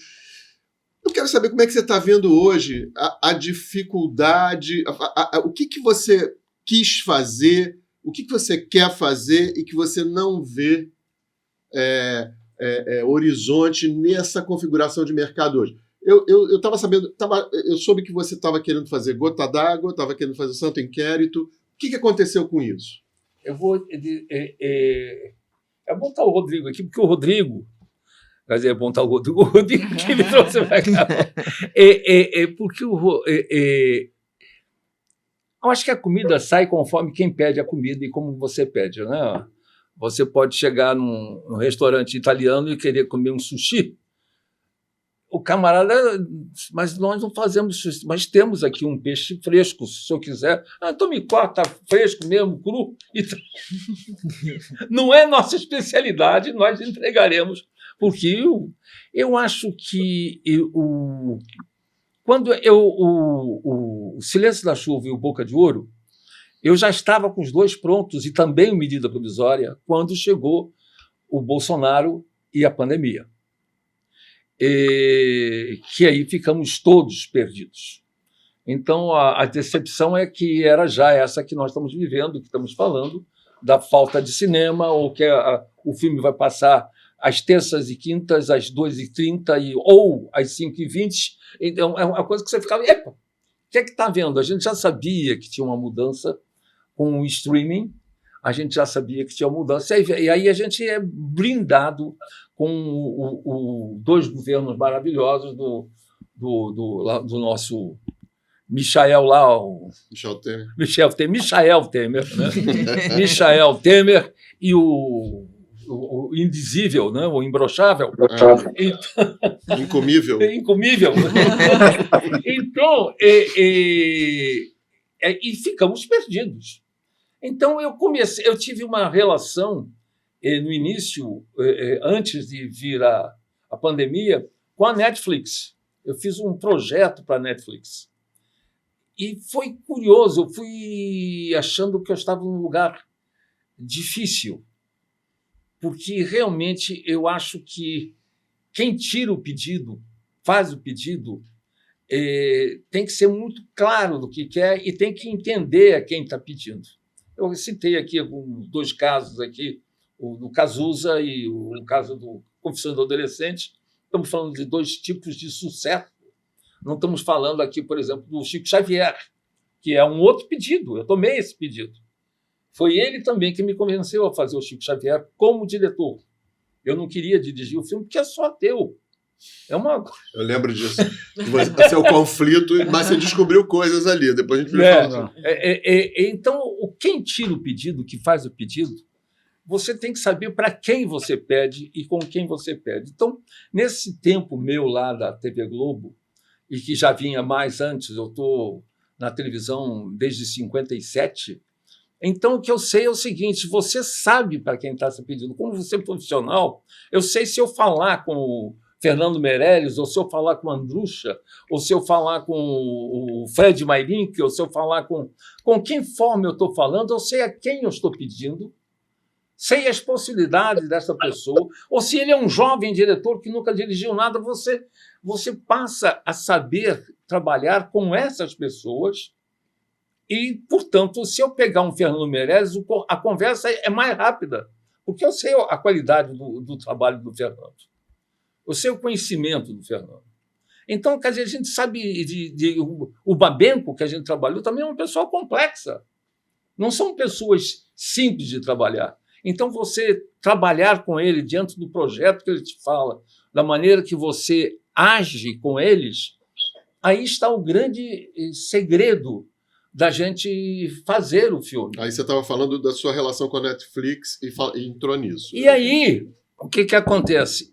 S6: Eu quero saber como é que você está vendo hoje a dificuldade, o que você quis fazer, o que você quer fazer e que você não vê horizonte nessa configuração de mercado hoje. Eu estava sabendo, eu soube que você estava querendo fazer Gota d'Água, estava querendo fazer Santo Inquérito. O que aconteceu com isso?
S7: Eu vou botar o Rodrigo aqui, porque o Rodrigo... Mas é bom estar o Rodrigo que me trouxe para cá. Porque eu acho que a comida sai conforme quem pede a comida e como você pede, né? Você pode chegar num restaurante italiano e querer comer um sushi. O camarada, mas nós não fazemos sushi, mas temos aqui um peixe fresco, se o senhor quiser. Então me corta fresco mesmo, cru. Então, não é nossa especialidade, nós entregaremos. Porque eu acho que quando o Silêncio da Chuva e o Boca de Ouro, eu já estava com os dois prontos e também medida provisória quando chegou o Bolsonaro e a pandemia. Que aí ficamos todos perdidos. Então, a decepção é que era já essa que nós estamos vivendo, que estamos falando, da falta de cinema, ou que o filme vai passar às terças e quintas, às 2h30 ou às 5h20. Então, é uma coisa que você ficava... Epa, o que é que está vendo? A gente já sabia que tinha uma mudança com o streaming, a gente já sabia que tinha uma mudança, e aí a gente é blindado com dois governos maravilhosos do nosso Michael lá,
S6: Michael
S7: Temer, né? Michael Temer e o indizível, né? O imbrochável.
S6: Incomível.
S7: Incomível. Então, e ficamos perdidos. Então, eu tive uma relação no início, antes de vir a pandemia, com a Netflix. Eu fiz um projeto para a Netflix. E foi curioso, eu fui achando que eu estava num lugar difícil, porque realmente eu acho que quem tira o pedido, faz o pedido, tem que ser muito claro do que quer e tem que entender a quem está pedindo. Eu citei aqui 2 casos aqui, o do Cazuza e o caso do Confissões do Adolescente. Estamos falando de 2 tipos de sucesso. Não estamos falando aqui, por exemplo, do Chico Xavier, que é um outro pedido. Eu tomei esse pedido. Foi ele também que me convenceu a fazer o Chico Xavier como diretor. Eu não queria dirigir o filme porque é só teu. Eu
S6: lembro disso. Esse é o conflito, mas você descobriu coisas ali. Depois a gente vai falar.
S7: Então, quem tira o pedido, que faz o pedido, você tem que saber para quem você pede e com quem você pede. Então, nesse tempo meu lá da TV Globo, e que já vinha mais antes, eu estou na televisão desde 57, então o que eu sei é o seguinte, você sabe para quem está se pedindo. Como você é profissional, eu sei se eu falar com o Fernando Meirelles, ou se eu falar com a Andrucha, ou se eu falar com o Fred Mairink, ou se eu falar com quem forma eu estou falando, eu sei a quem eu estou pedindo, sei as possibilidades dessa pessoa, ou se ele é um jovem diretor que nunca dirigiu nada, você passa a saber trabalhar com essas pessoas e, portanto, se eu pegar um Fernando Meirelles, a conversa é mais rápida, porque eu sei a qualidade do trabalho do Fernando. Eu sei o conhecimento do Fernando. Então, quer dizer, a gente sabe o Babenco, que a gente trabalhou, também é uma pessoa complexa. Não são pessoas simples de trabalhar. Então, você trabalhar com ele diante do projeto que ele te fala, da maneira que você age com eles, aí está o grande segredo da gente fazer o filme.
S6: Aí você estava falando da sua relação com a Netflix e entrou nisso.
S7: E aí, o que acontece?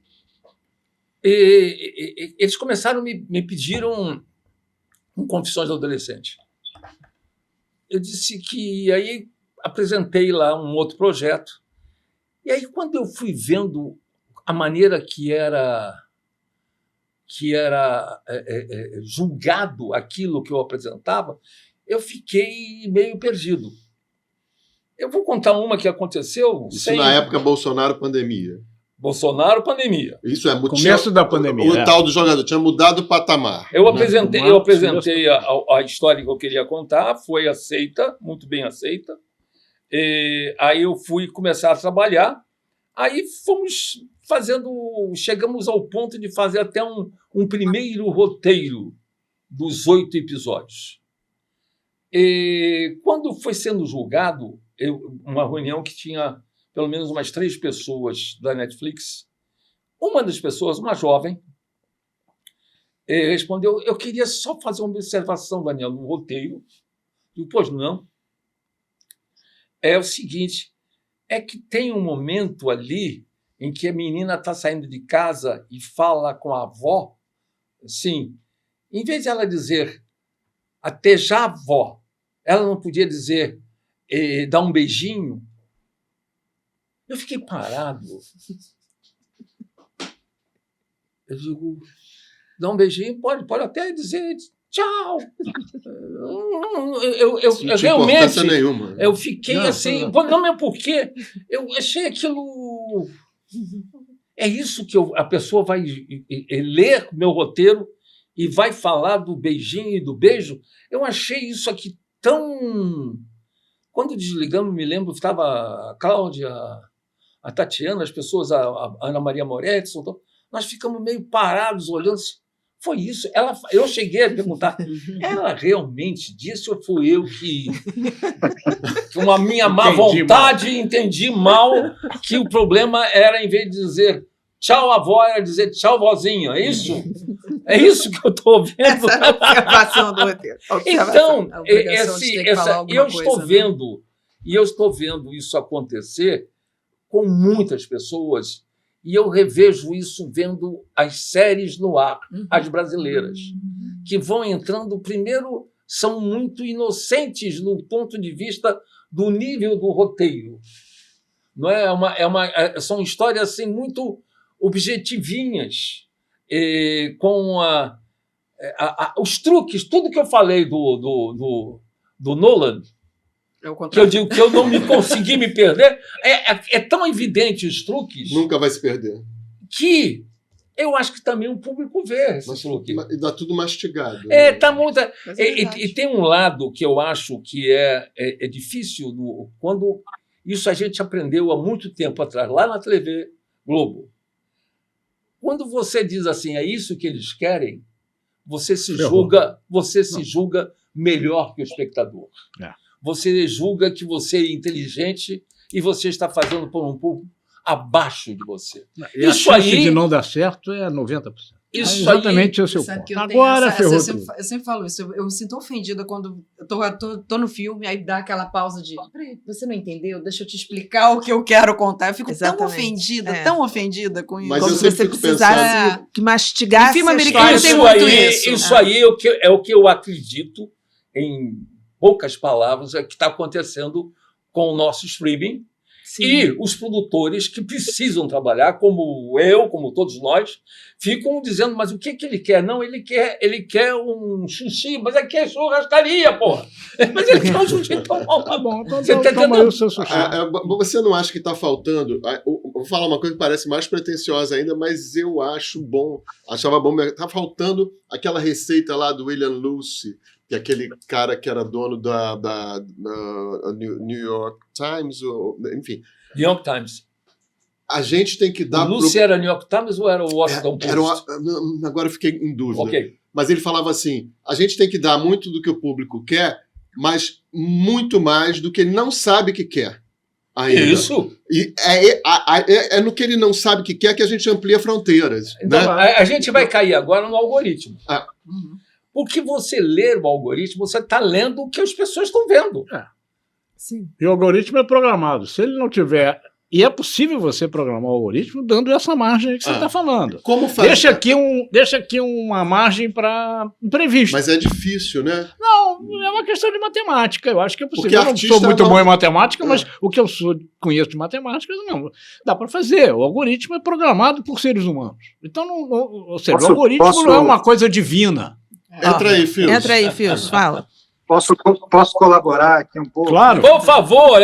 S7: Eles começaram, me pediram um Confissões do Adolescente. Eu disse que... Aí apresentei lá um outro projeto. E aí, quando eu fui vendo a maneira que era julgado aquilo que eu apresentava, eu fiquei meio perdido. Eu vou contar uma que aconteceu...
S6: Isso na época Bolsonaro-pandemia.
S7: Bolsonaro-pandemia.
S6: Isso é
S5: começo da pandemia.
S6: O tal do jogador tinha mudado o patamar.
S7: Eu apresentei a história que eu queria contar, foi aceita, muito bem aceita. Aí eu fui começar a trabalhar, aí chegamos ao ponto de fazer até um primeiro roteiro dos 8 episódios. Quando foi sendo julgado, uma reunião que tinha pelo menos umas 3 pessoas da Netflix, uma das pessoas, uma jovem, respondeu, eu queria só fazer uma observação, Daniel, no roteiro. Eu, pois não. É o seguinte, é que tem um momento ali em que a menina está saindo de casa e fala com a avó, assim, em vez de ela dizer até já, avó, ela não podia dizer dar um beijinho. Eu fiquei parado. Eu digo, dar um beijinho, pode até dizer tchau. Eu realmente,
S6: nenhuma.
S7: Eu fiquei assim, não é porque eu achei aquilo... É isso que a pessoa vai ler meu roteiro e vai falar do beijinho e do beijo. Eu achei isso aqui tão... Quando desligamos, me lembro, estava a Cláudia, a Tatiana, as pessoas, a Ana Maria Moretti, nós ficamos meio parados olhando. Foi isso. Eu cheguei a perguntar, ela realmente disse ou fui eu que com a minha má vontade, entendi mal que o problema era, em vez de dizer Tchau, avó, era dizer tchau, vozinho. É isso? É isso que eu estou vendo.
S2: Essa é a observação do roteiro.
S7: Então, eu estou
S2: coisa,
S7: vendo isso acontecer com muitas pessoas e eu revejo isso vendo as séries no ar, as brasileiras, que vão entrando, primeiro, são muito inocentes no ponto de vista do nível do roteiro. Não é? São histórias assim, muito objetivinhas, com os truques, tudo que eu falei do Nolan, que eu digo que eu não me consegui me perder, é tão evidente os truques.
S6: Nunca vai se perder.
S7: Que eu acho que também o público vê esse truque.
S6: E dá tudo mastigado.
S7: Tá muito. E tem um lado que eu acho que é difícil, quando isso a gente aprendeu há muito tempo atrás, lá na TV Globo. Quando você diz assim, é isso que eles querem, você se julga melhor que o espectador. Você julga que você é inteligente e você está fazendo por um público abaixo de você.
S5: E isso a chance de não dar certo é 90%.
S7: Isso
S5: exatamente é o seu ponto. Agora ferrou tudo.
S2: Eu sempre falo isso. Eu me sinto ofendida quando eu tô no filme, aí dá aquela pausa de peraí, você não entendeu? Deixa eu te explicar o que eu quero contar. Eu fico tão ofendida com isso.
S6: Mas
S1: como
S6: eu
S1: se você precisasse que mastigasse
S2: filme
S1: americano.
S2: tem muito isso.
S7: Isso aí é o que eu acredito, em poucas palavras, é que está acontecendo com o nosso streaming. Sim. E os produtores que precisam trabalhar, como eu, como todos nós, ficam dizendo, mas o que ele quer? Não, ele quer um sushi, mas aqui é churrascaria, porra. Mas ele quer um sushi. Então, tá bom, então você tá
S5: entendendo? O seu sushi.
S6: Você não acha que está faltando? Vou falar uma coisa que parece mais pretensiosa ainda, mas eu achava bom. Está faltando aquela receita lá do William Lucy, que é aquele cara que era dono da New York Times, enfim.
S7: New York Times.
S6: A gente tem que dar...
S7: O Lucy era New York Times ou era o Washington Post?
S6: Agora eu fiquei em dúvida.
S7: Okay.
S6: Mas ele falava assim, a gente tem que dar muito do que o público quer, mas muito mais do que ele não sabe que quer. Ainda.
S7: Isso.
S6: E é no que ele não sabe que quer que a gente amplia fronteiras.
S7: Então,
S6: né?
S7: a gente vai cair agora no algoritmo. Porque você ler o algoritmo, você está lendo o que as pessoas estão vendo.
S5: Sim. E o algoritmo é programado. Se ele não tiver... E é possível você programar o algoritmo dando essa margem aí que você está falando.
S6: Como faz?
S5: Deixa aqui uma margem para imprevisto.
S6: Mas é difícil, né?
S5: Não, é uma questão de matemática. Eu acho que é possível.
S6: Porque
S5: eu não sou muito bom em matemática, mas o que eu conheço de matemática, não. Dá para fazer. O algoritmo é programado por seres humanos. Então, ou seja, o algoritmo não é uma coisa divina.
S6: Entra aí,
S1: Fios, fala.
S4: Posso colaborar aqui um pouco?
S5: Claro.
S7: Por favor,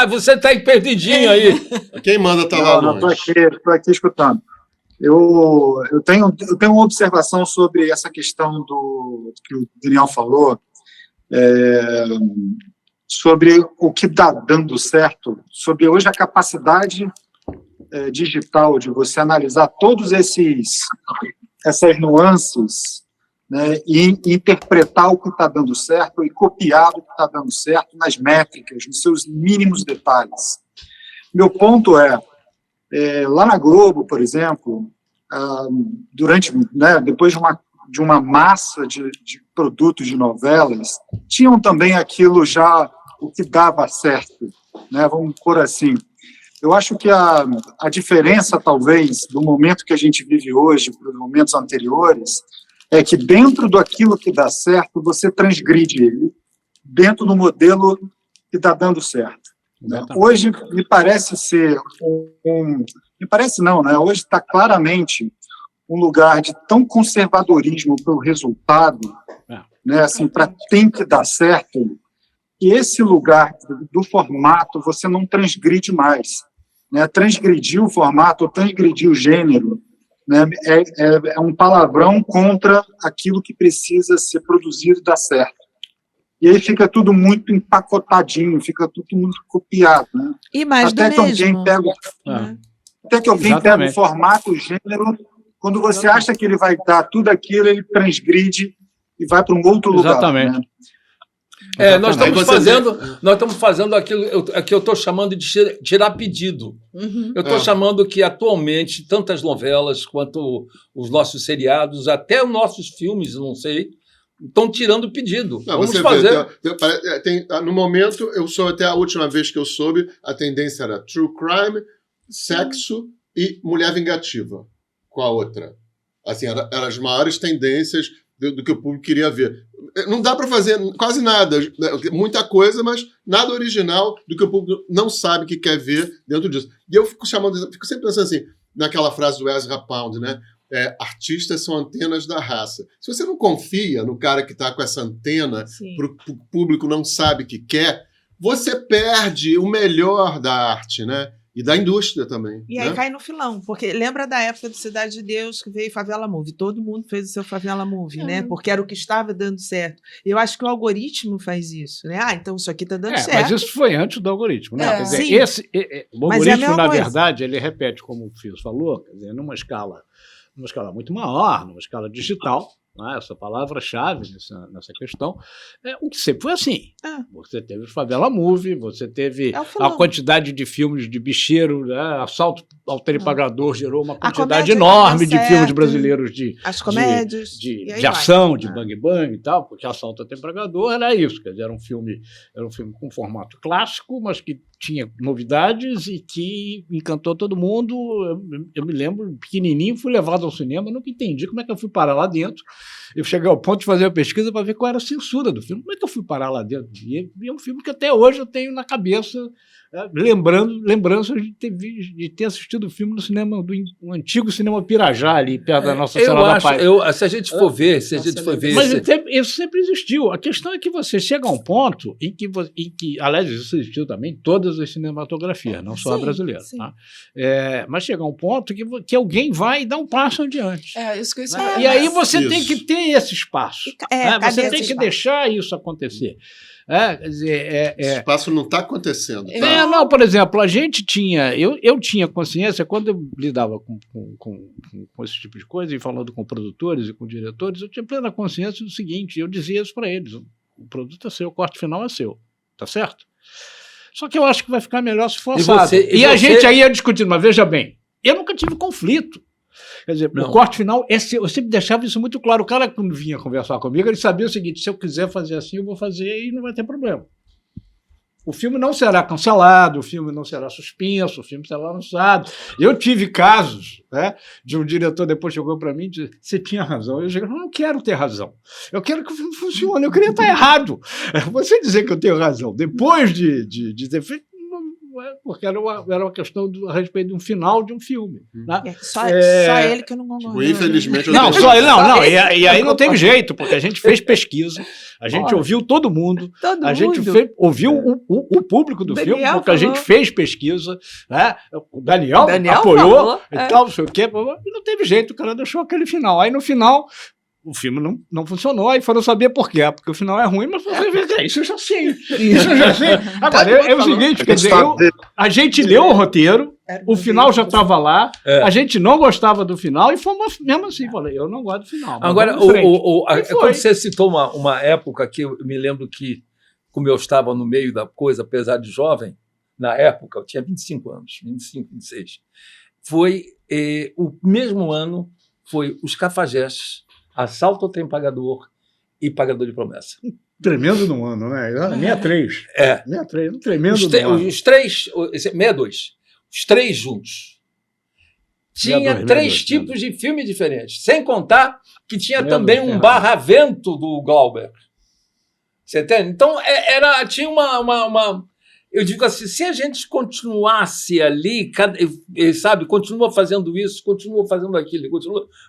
S7: você está perdidinho aí.
S6: Quem manda está lá longe.
S4: Estou aqui escutando. Eu tenho uma observação sobre essa questão que o Daniel falou, sobre o que está dando certo, sobre hoje a capacidade digital de você analisar todos essas nuances, né, e interpretar o que está dando certo e copiar o que está dando certo nas métricas, nos seus mínimos detalhes. Meu ponto lá na Globo, por exemplo, depois de uma massa de produtos de novelas, tinham também aquilo já, o que dava certo, né, vamos pôr assim. Eu acho que a diferença, talvez, do momento que a gente vive hoje para os momentos anteriores, é que dentro daquilo que dá certo, você transgride ele, dentro do modelo que está dando certo. Né? Hoje, me parece ser me parece não, né? Hoje está claramente um lugar de tão conservadorismo para o resultado, né? Assim, para tem que dar certo, que esse lugar do formato você não transgride mais. Né? Transgredir o formato, transgredir o gênero, né, é um palavrão contra aquilo que precisa ser produzido e dar certo. E aí fica tudo muito empacotadinho, fica tudo muito copiado. Né?
S1: E mais
S4: até
S1: do
S4: que
S1: mesmo.
S4: Até que alguém pega o formato, o gênero, quando você acha que ele vai dar tudo aquilo, ele transgride e vai para um outro lugar.
S5: Exatamente.
S4: Né?
S7: Nós estamos fazendo aquilo que eu estou chamando de tirar pedido. Eu estou chamando que, atualmente, tantas novelas quanto os nossos seriados, até os nossos filmes, não sei, estão tirando pedido. Vamos fazer.
S6: No momento, eu soube, até a última vez que eu soube, a tendência era true crime, sexo e mulher vingativa. Qual a outra? Assim, eram as maiores tendências do que o público queria ver. Não dá para fazer quase nada, muita coisa, mas nada original do que o público não sabe que quer ver dentro disso. E eu fico sempre pensando assim, naquela frase do Ezra Pound, né? Artistas são antenas da raça. Se você não confia no cara que está com essa antena, para o público não sabe o que quer, você perde o melhor da arte, né? E da indústria também.
S1: E aí cai no filão, porque lembra da época do Cidade de Deus, que veio Favela Movie. Todo mundo fez o seu Favela Movie, né? Porque era o que estava dando certo. Eu acho que o algoritmo faz isso, né? então isso aqui está dando certo.
S5: Mas isso foi antes do algoritmo, né? Quer dizer, o algoritmo, na verdade, ele repete, como o Fios falou, quer dizer, numa escala muito maior, numa escala digital, né? Essa palavra-chave nessa questão, o que sempre foi assim. Você teve o Favela Movie, você teve a quantidade de filmes de bicheiro, né? Assalto ao Telepagador gerou uma quantidade enorme de filmes brasileiros
S1: as comédias,
S5: de ação, de bang bang e tal, porque Assalto ao Telepagador era isso, quer dizer, era um filme com formato clássico, mas que tinha novidades e que encantou todo mundo. Eu me lembro, pequenininho, fui levado ao cinema, nunca entendi como é que eu fui parar lá dentro. Eu cheguei ao ponto de fazer a pesquisa para ver qual era a censura do filme. Como é que eu fui parar lá dentro? E é um filme que até hoje eu tenho na cabeça, lembranças de ter assistido o filme no cinema, do antigo cinema Pirajá, ali perto da nossa Sala da Paz.
S7: Se a gente for ver...
S5: Mas isso sempre existiu. A questão é que você chega a um ponto em que aliás, isso existiu também, todas as cinematografias, não só a brasileira. Tá? Mas chega a um ponto que alguém vai dar um passo adiante.
S2: Isso que eu
S5: E aí você tem que ter esse espaço. Você tem que deixar isso acontecer. Quer dizer,
S6: esse espaço não está acontecendo.
S5: Não, por exemplo, a gente tinha... Eu tinha consciência, quando eu lidava com esse tipo de coisa, e falando com produtores e com diretores, eu tinha plena consciência do seguinte, eu dizia isso para eles: o produto é seu, o corte final é seu. Tá certo? Só que eu acho que vai ficar melhor se for assado. A gente aí ia discutindo, mas veja bem, eu nunca tive conflito. Quer dizer, o corte final, eu sempre deixava isso muito claro. O cara, quando vinha conversar comigo, ele sabia o seguinte: se eu quiser fazer assim, eu vou fazer e não vai ter problema. O filme não será cancelado, o filme não será suspenso, o filme será lançado. Eu tive casos, né, de um diretor depois chegou para mim e disse: você tinha razão. Eu disse: eu não quero ter razão. Eu quero que o filme funcione, eu queria estar errado. Você dizer que eu tenho razão depois de ter feito, porque era uma questão a respeito de um final de um filme. Né?
S1: Só ele que eu não concordo.
S6: Infelizmente,
S5: só ele não. E aí não teve jeito, porque a gente fez pesquisa, a gente ouviu todo mundo, gente ouviu o público do filme, porque a gente fez pesquisa, né? O Daniel apoiou e tal, não sei o quê, e não teve jeito, o cara deixou aquele final. Aí no final o filme não funcionou, aí foram saber por quê. Porque o final é ruim, mas você vê, isso eu já sei. Agora, é o seguinte, quer dizer, a gente leu o roteiro, o final já estava lá, a gente não gostava do final, e fomos mesmo assim, falei, eu não gosto do final.
S7: Agora, quando você citou uma época que eu me lembro que, como eu estava no meio da coisa, apesar de jovem, na época, eu tinha 25 anos, 25, 26, foi o mesmo ano, foi Os Cafajestes, Assalto ao Telepagador e Pagador de Promessa.
S5: Tremendo no ano, né? 63. 63, um tremendo no ano.
S7: Os três, 62, os três juntos. Tinha três tipos de filme diferentes, sem contar que tinha também um barravento do Glauber. Você entende? Então, tinha uma... Eu digo assim, se a gente continuasse ali, sabe, continua fazendo isso, continua fazendo aquilo,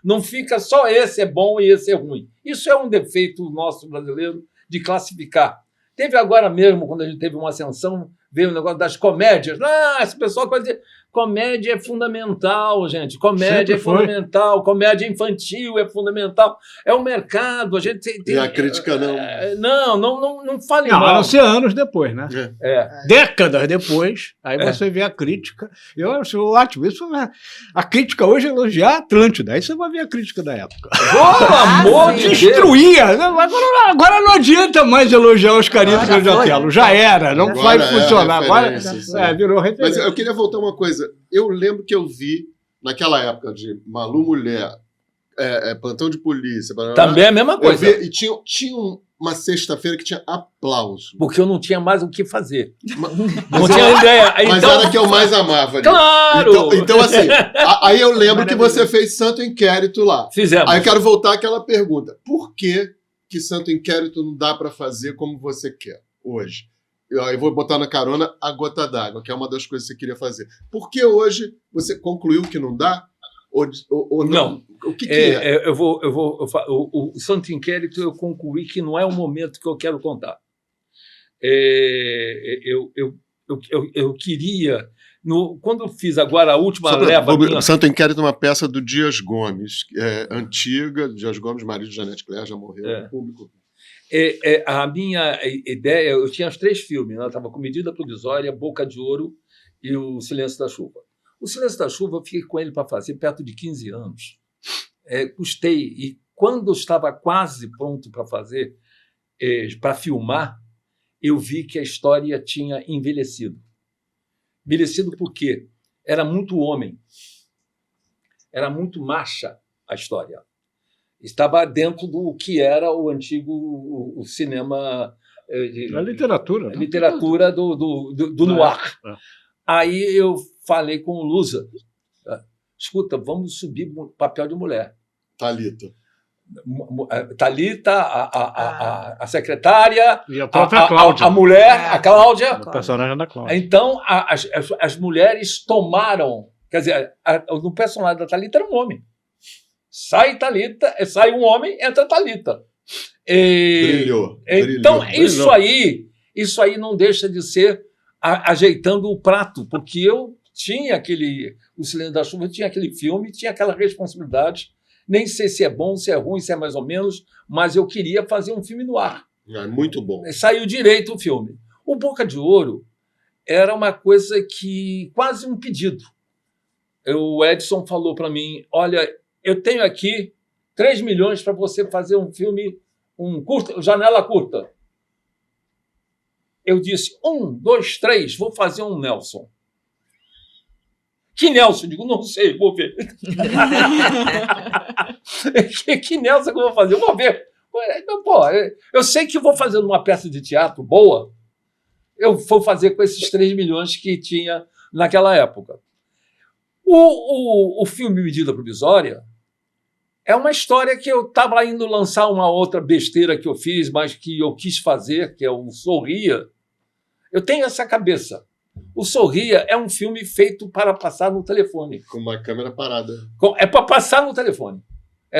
S7: não fica só esse é bom e esse é ruim. Isso é um defeito nosso brasileiro de classificar. Teve agora mesmo, quando a gente teve uma ascensão, veio o negócio das comédias. Esse pessoal pode dizer, comédia é fundamental, gente. Comédia é fundamental. Comédia infantil é fundamental. É o mercado. A gente tem
S6: e a crítica
S7: não fale
S5: mal.
S7: Não,
S5: ser anos depois, né? Décadas depois, aí você vê a crítica. Eu acho ótimo. Isso, a crítica hoje é elogiar a Atlântida. Aí você vai ver a crítica da época.
S7: Pelo amor de Deus!
S5: Destruía. Agora não adianta mais elogiar os carinhos do Jotelo. Já era. Não vai funcionar. Agora virou referência.
S6: Mas eu queria voltar uma coisa. Eu lembro que eu vi, naquela época de Malu Mulher, Plantão de Polícia...
S7: Também é a mesma coisa.
S6: E tinha uma sexta-feira que tinha aplauso.
S7: Porque eu não tinha mais o que fazer. Não tinha ideia.
S6: Mas
S7: então,
S6: era que eu mais amava.
S7: Claro!
S6: Então, assim, aí eu lembro que você fez Santo Inquérito lá.
S7: Fizemos.
S6: Aí eu quero voltar àquela pergunta. Por que Santo Inquérito não dá para fazer como você quer hoje? Eu vou botar na carona A Gota d'Água, que é uma das coisas que você queria fazer. Por que hoje você concluiu que não dá? Ou não? O que é?
S7: O Santo Inquérito eu concluí que não é o momento que eu quero contar. Eu queria... quando eu fiz agora a última leva...
S6: Santo Inquérito é uma peça do Dias Gomes, antiga. Dias Gomes, marido de Janete Claire, já morreu. Público.
S7: A minha ideia... Eu tinha os 3 filmes. Né? Estava com Medida Provisória, Boca de Ouro e O Silêncio da Chuva. O Silêncio da Chuva eu fiquei com ele para fazer perto de 15 anos. Custei. E quando eu estava quase pronto para fazer, para filmar, eu vi que a história tinha envelhecido. Envelhecido por quê? Era muito homem. Era muito macha a história. Estava dentro do que era o antigo o cinema...
S5: A literatura.
S7: A literatura do noir. Aí eu falei com o Lusa. Escuta, vamos subir o papel de mulher.
S6: Thalita,
S7: a secretária,
S5: e a própria Cláudia.
S7: A mulher, a Cláudia.
S5: O personagem da Cláudia.
S7: Então, as mulheres tomaram... Quer dizer, o personagem da Thalita era um homem. Sai Thalita, sai um homem, entra Thalita.
S6: Brilhou.
S7: Então, isso aí não deixa de ser ajeitando o prato, porque eu tinha O Silêncio da Chuva, tinha aquele filme, tinha aquela responsabilidade. Nem sei se é bom, se é ruim, se é mais ou menos, mas eu queria fazer um filme no ar.
S6: Muito bom.
S7: Saiu direito o filme. O Boca de Ouro era uma coisa que... quase um pedido. O Edson falou para mim, olha, eu tenho aqui 3 milhões para você fazer um filme, janela curta. Eu disse, 1, 2, 3, vou fazer um Nelson. Que Nelson? Digo, não sei, vou ver. que Nelson que eu vou fazer? Eu vou ver. Eu sei que vou fazer uma peça de teatro boa, eu vou fazer com esses 3 milhões que tinha naquela época. O filme Medida Provisória é uma história que eu estava indo lançar uma outra besteira que eu fiz, mas que eu quis fazer, que é o Sorria. Eu tenho essa cabeça. O Sorria é um filme feito para passar no telefone.
S6: Com uma câmera parada.
S7: É para passar no telefone.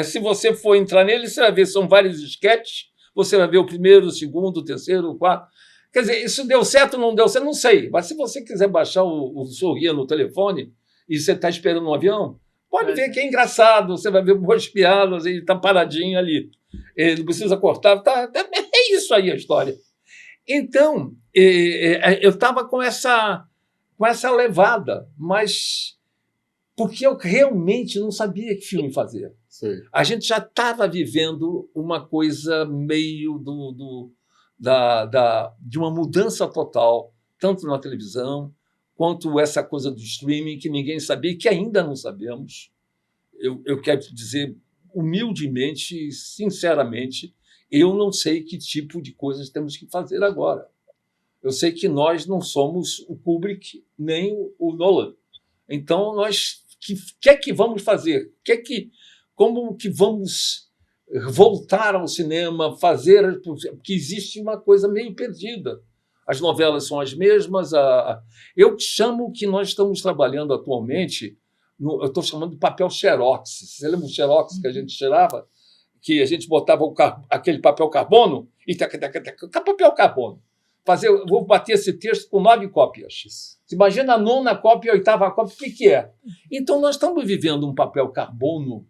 S7: Se você for entrar nele, você vai ver, são vários esquetes, você vai ver o primeiro, o segundo, o terceiro, o quarto. Quer dizer, isso deu certo ou não deu certo? Não sei. Mas se você quiser baixar o Sorria no telefone e você está esperando um avião, pode ver que é engraçado, você vai ver boas piadas, ele está paradinho ali. Ele não precisa cortar, é isso aí a história. Então, eu estava com essa levada, mas porque eu realmente não sabia que filme fazer.
S6: Sim.
S7: A gente já estava vivendo uma coisa meio de uma mudança total, tanto na televisão, quanto essa coisa do streaming, que ninguém sabia e que ainda não sabemos. Eu quero dizer humildemente, sinceramente, eu não sei que tipo de coisas temos que fazer agora. Eu sei que nós não somos o Kubrick nem o Nolan. Então, nós que é que vamos fazer? Como que vamos voltar ao cinema, fazer... Porque existe uma coisa meio perdida. As novelas são as mesmas. Eu chamo que nós estamos trabalhando atualmente, eu estou chamando de papel xerox. Você lembra o xerox que a gente tirava? Que a gente botava aquele papel carbono e papel carbono. vou bater esse texto com 9 cópias. Você imagina a 9ª cópia e a 8ª cópia, o que é? Então, nós estamos vivendo um papel carbono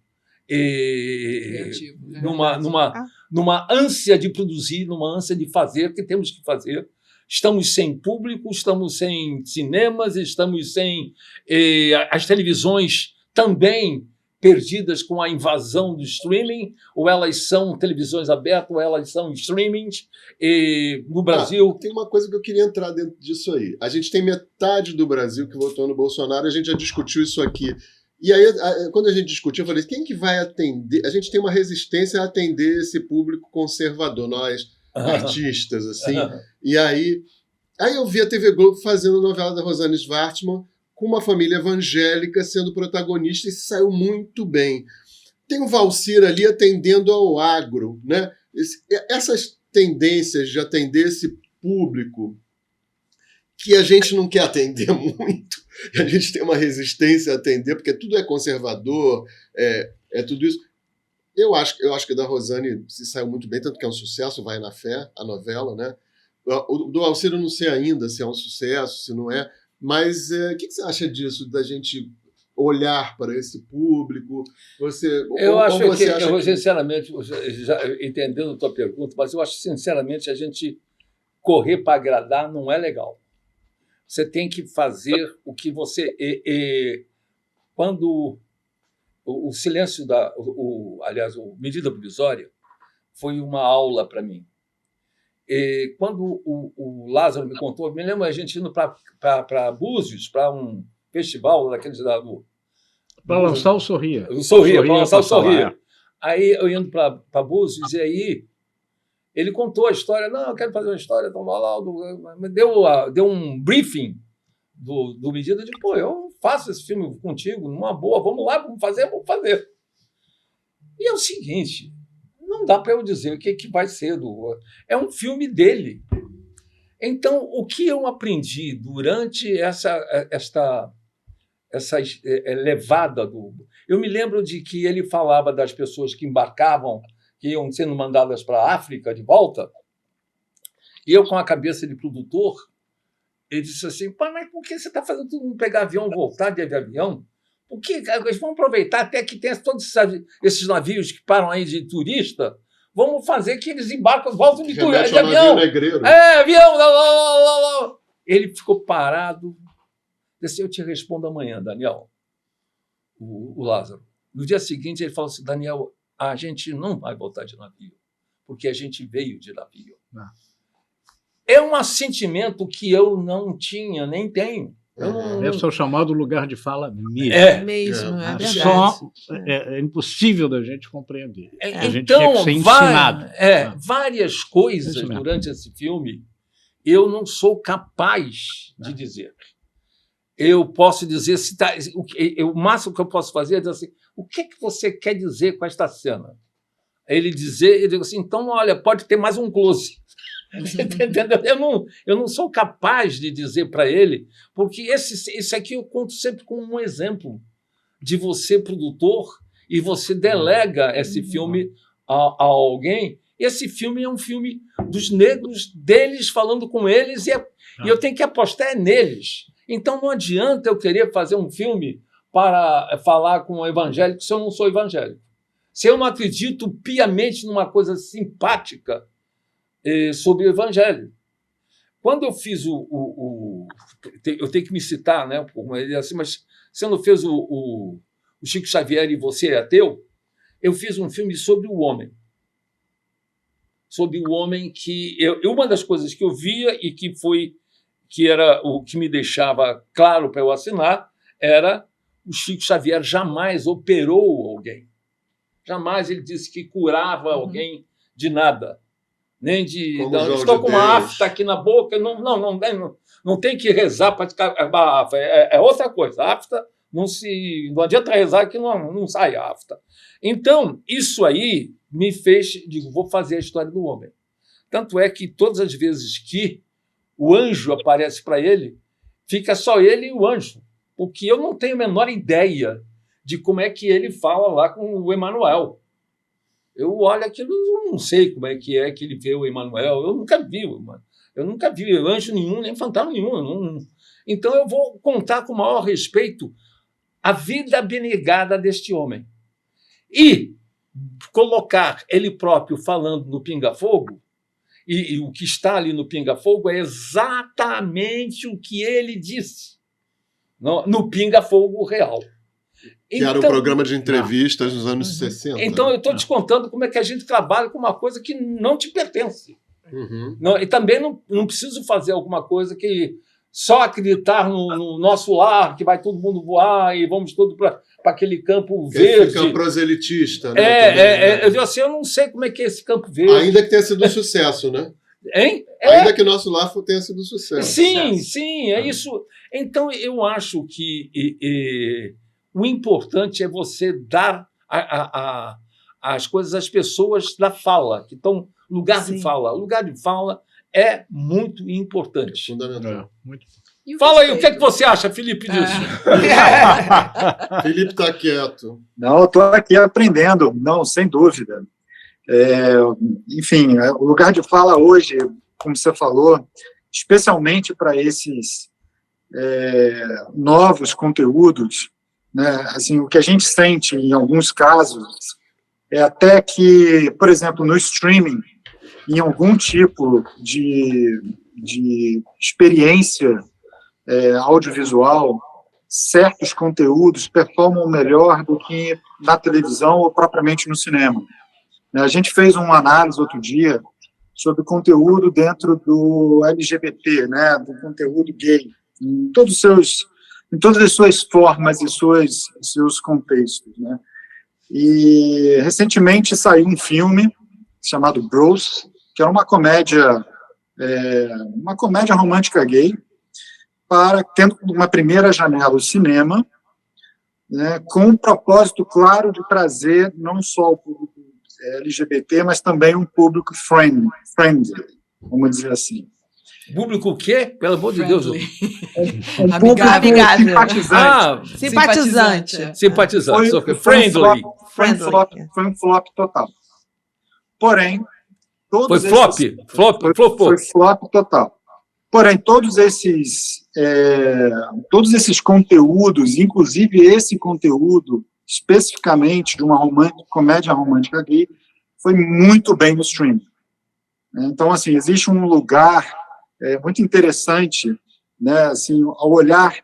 S7: numa ânsia de produzir, numa ânsia de fazer, que temos que fazer. Estamos sem público, estamos sem cinemas, estamos sem... as televisões também perdidas com a invasão do streaming, ou elas são televisões abertas, ou elas são streamings. No Brasil...
S6: Tem uma coisa que eu queria entrar dentro disso aí. A gente tem metade do Brasil que votou no Bolsonaro, a gente já discutiu isso aqui. E aí, quando a gente discutiu, eu falei, quem que vai atender? A gente tem uma resistência a atender esse público conservador, nós, artistas, assim. E aí eu vi a TV Globo fazendo a novela da Rosane Schwartzman com uma família evangélica sendo protagonista e saiu muito bem. Tem o Valcir ali atendendo ao agro, né? Essas tendências de atender esse público que a gente não quer atender muito, a gente tem uma resistência a atender, porque tudo é conservador, é tudo isso. Eu acho que da Rosane se saiu muito bem, tanto que é um sucesso, vai na fé, a novela, né? O do Valcir eu não sei ainda se é um sucesso, se não é, mas o que você acha disso, da gente olhar para esse público?
S7: Sinceramente, já entendendo a tua pergunta, mas eu acho, sinceramente, a gente correr para agradar não é legal. Você tem que fazer o que você... quando o silêncio aliás, o medida provisória foi uma aula para mim. Quando o Lázaro me contou, me lembro a gente indo para Búzios, para um festival daqueles da...
S5: Para lançar o Sorria.
S7: O Sorria, para lançar o Sorria. Aí eu indo para Búzios, e aí ele contou a história. Não, eu quero fazer uma história. Então, deu um briefing do Medida de, eu faço esse filme contigo, numa boa, vamos lá, vamos fazer. E é o seguinte, não dá para eu dizer o que vai ser. É um filme dele. Então, o que eu aprendi durante essa levada do... Eu me lembro de que ele falava das pessoas que embarcavam, que iam sendo mandadas para a África de volta, e eu, com a cabeça de produtor, ele disse assim, mas por que você está fazendo todo mundo pegar avião, voltar de avião? Porque eles vão aproveitar até que tem todos esses navios que param aí de turista, vamos fazer que eles embarcam, voltam de avião. Avião! Lá. Ele ficou parado. Disse, eu te respondo amanhã, Daniel, o Lázaro. No dia seguinte, ele falou assim, Daniel, a gente não vai voltar de navio, porque a gente veio de navio. É um sentimento que eu não tinha, nem tenho.
S5: Esse é o chamado lugar de fala mesmo.
S2: É verdade.
S5: É impossível da gente compreender. A gente
S7: então,
S5: tinha que ser ensinado.
S7: Várias coisas durante esse filme eu não sou capaz de dizer. Eu posso dizer, o máximo que eu posso fazer é dizer assim, o que você quer dizer com esta cena? Ele diz assim, então, olha, pode ter mais um close. Entendeu? Eu não sou capaz de dizer para ele, porque esse aqui eu conto sempre como um exemplo de você, produtor, e você delega esse filme a alguém. Esse filme é um filme dos negros, deles, falando com eles, e eu tenho que apostar neles. Então não adianta eu querer fazer um filme para falar com um evangélico se eu não sou evangélico. Se eu não acredito piamente numa coisa simpática sobre o evangelho. Quando eu fiz eu tenho que me citar, né? Assim, mas você não fez o Chico Xavier e Você é Ateu? Eu fiz um filme sobre o homem. Sobre o homem que... uma das coisas que eu via e que era o que me deixava claro para eu assinar, era o Chico Xavier jamais operou alguém. Jamais ele disse que curava alguém de nada. Nem de... estou com uma afta aqui na boca, não tem que rezar para ficar... É outra coisa. A afta não adianta rezar que não sai a afta. Então, isso aí me fez... Digo, vou fazer a história do homem. Tanto é que todas as vezes que o anjo aparece para ele, fica só ele e o anjo, porque eu não tenho a menor ideia de como é que ele fala lá com o Emanuel. Eu olho aquilo, eu não sei como é que ele vê o Emanuel. Eu nunca vi, mano. Eu nunca vi anjo nenhum, nem fantasma nenhum. Então eu vou contar com o maior respeito a vida abnegada deste homem. E colocar ele próprio falando no Pinga Fogo, e o que está ali no Pinga Fogo é exatamente o que ele disse no Pinga Fogo real.
S6: Que era um programa de entrevistas nos anos 60.
S7: Então, eu estou te contando como é que a gente trabalha com uma coisa que não te pertence. Não, e também não preciso fazer alguma coisa que só acreditar no nosso lar, que vai todo mundo voar e vamos todos para aquele campo verde.
S6: Fica proselitista. Né?
S7: Eu não sei como é que é esse campo verde.
S6: Ainda que tenha sido um sucesso, né?
S7: Hein?
S6: Ainda que nosso lar tenha sido um sucesso.
S7: Sim, é isso. Então, eu acho que o importante é você dar as coisas às pessoas da fala, que estão no lugar de fala. O lugar de fala é muito importante.
S6: Fundamental.
S5: Muito.
S7: Fala aí, o que é que você acha, Felipe, disso?
S6: Felipe está quieto.
S4: Não, eu estou aqui aprendendo, não, sem dúvida. Enfim, o lugar de fala hoje, como você falou, especialmente para esses novos conteúdos, né, assim, o que a gente sente em alguns casos é até que, por exemplo, no streaming, em algum tipo de experiência audiovisual, certos conteúdos performam melhor do que na televisão ou propriamente no cinema. A gente fez uma análise outro dia sobre conteúdo dentro do LGBT, né, do conteúdo gay, em todas as suas formas e seus contextos, né? E recentemente saiu um filme chamado Bros, que é uma comédia romântica gay, tendo uma primeira janela o cinema, né, com um propósito claro de trazer não só o público LGBT, mas também um público friendly, vamos dizer assim.
S7: Público o quê? Pelo amor de Deus.
S4: Um público simpatizante.
S7: Simpatizante.
S4: Foi um flop total. Porém,
S7: foi flop total.
S4: Porém, todos esses conteúdos, inclusive esse conteúdo especificamente de uma comédia romântica gay, foi muito bem no streaming. Então, assim, existe um lugar muito interessante, né, assim, ao olhar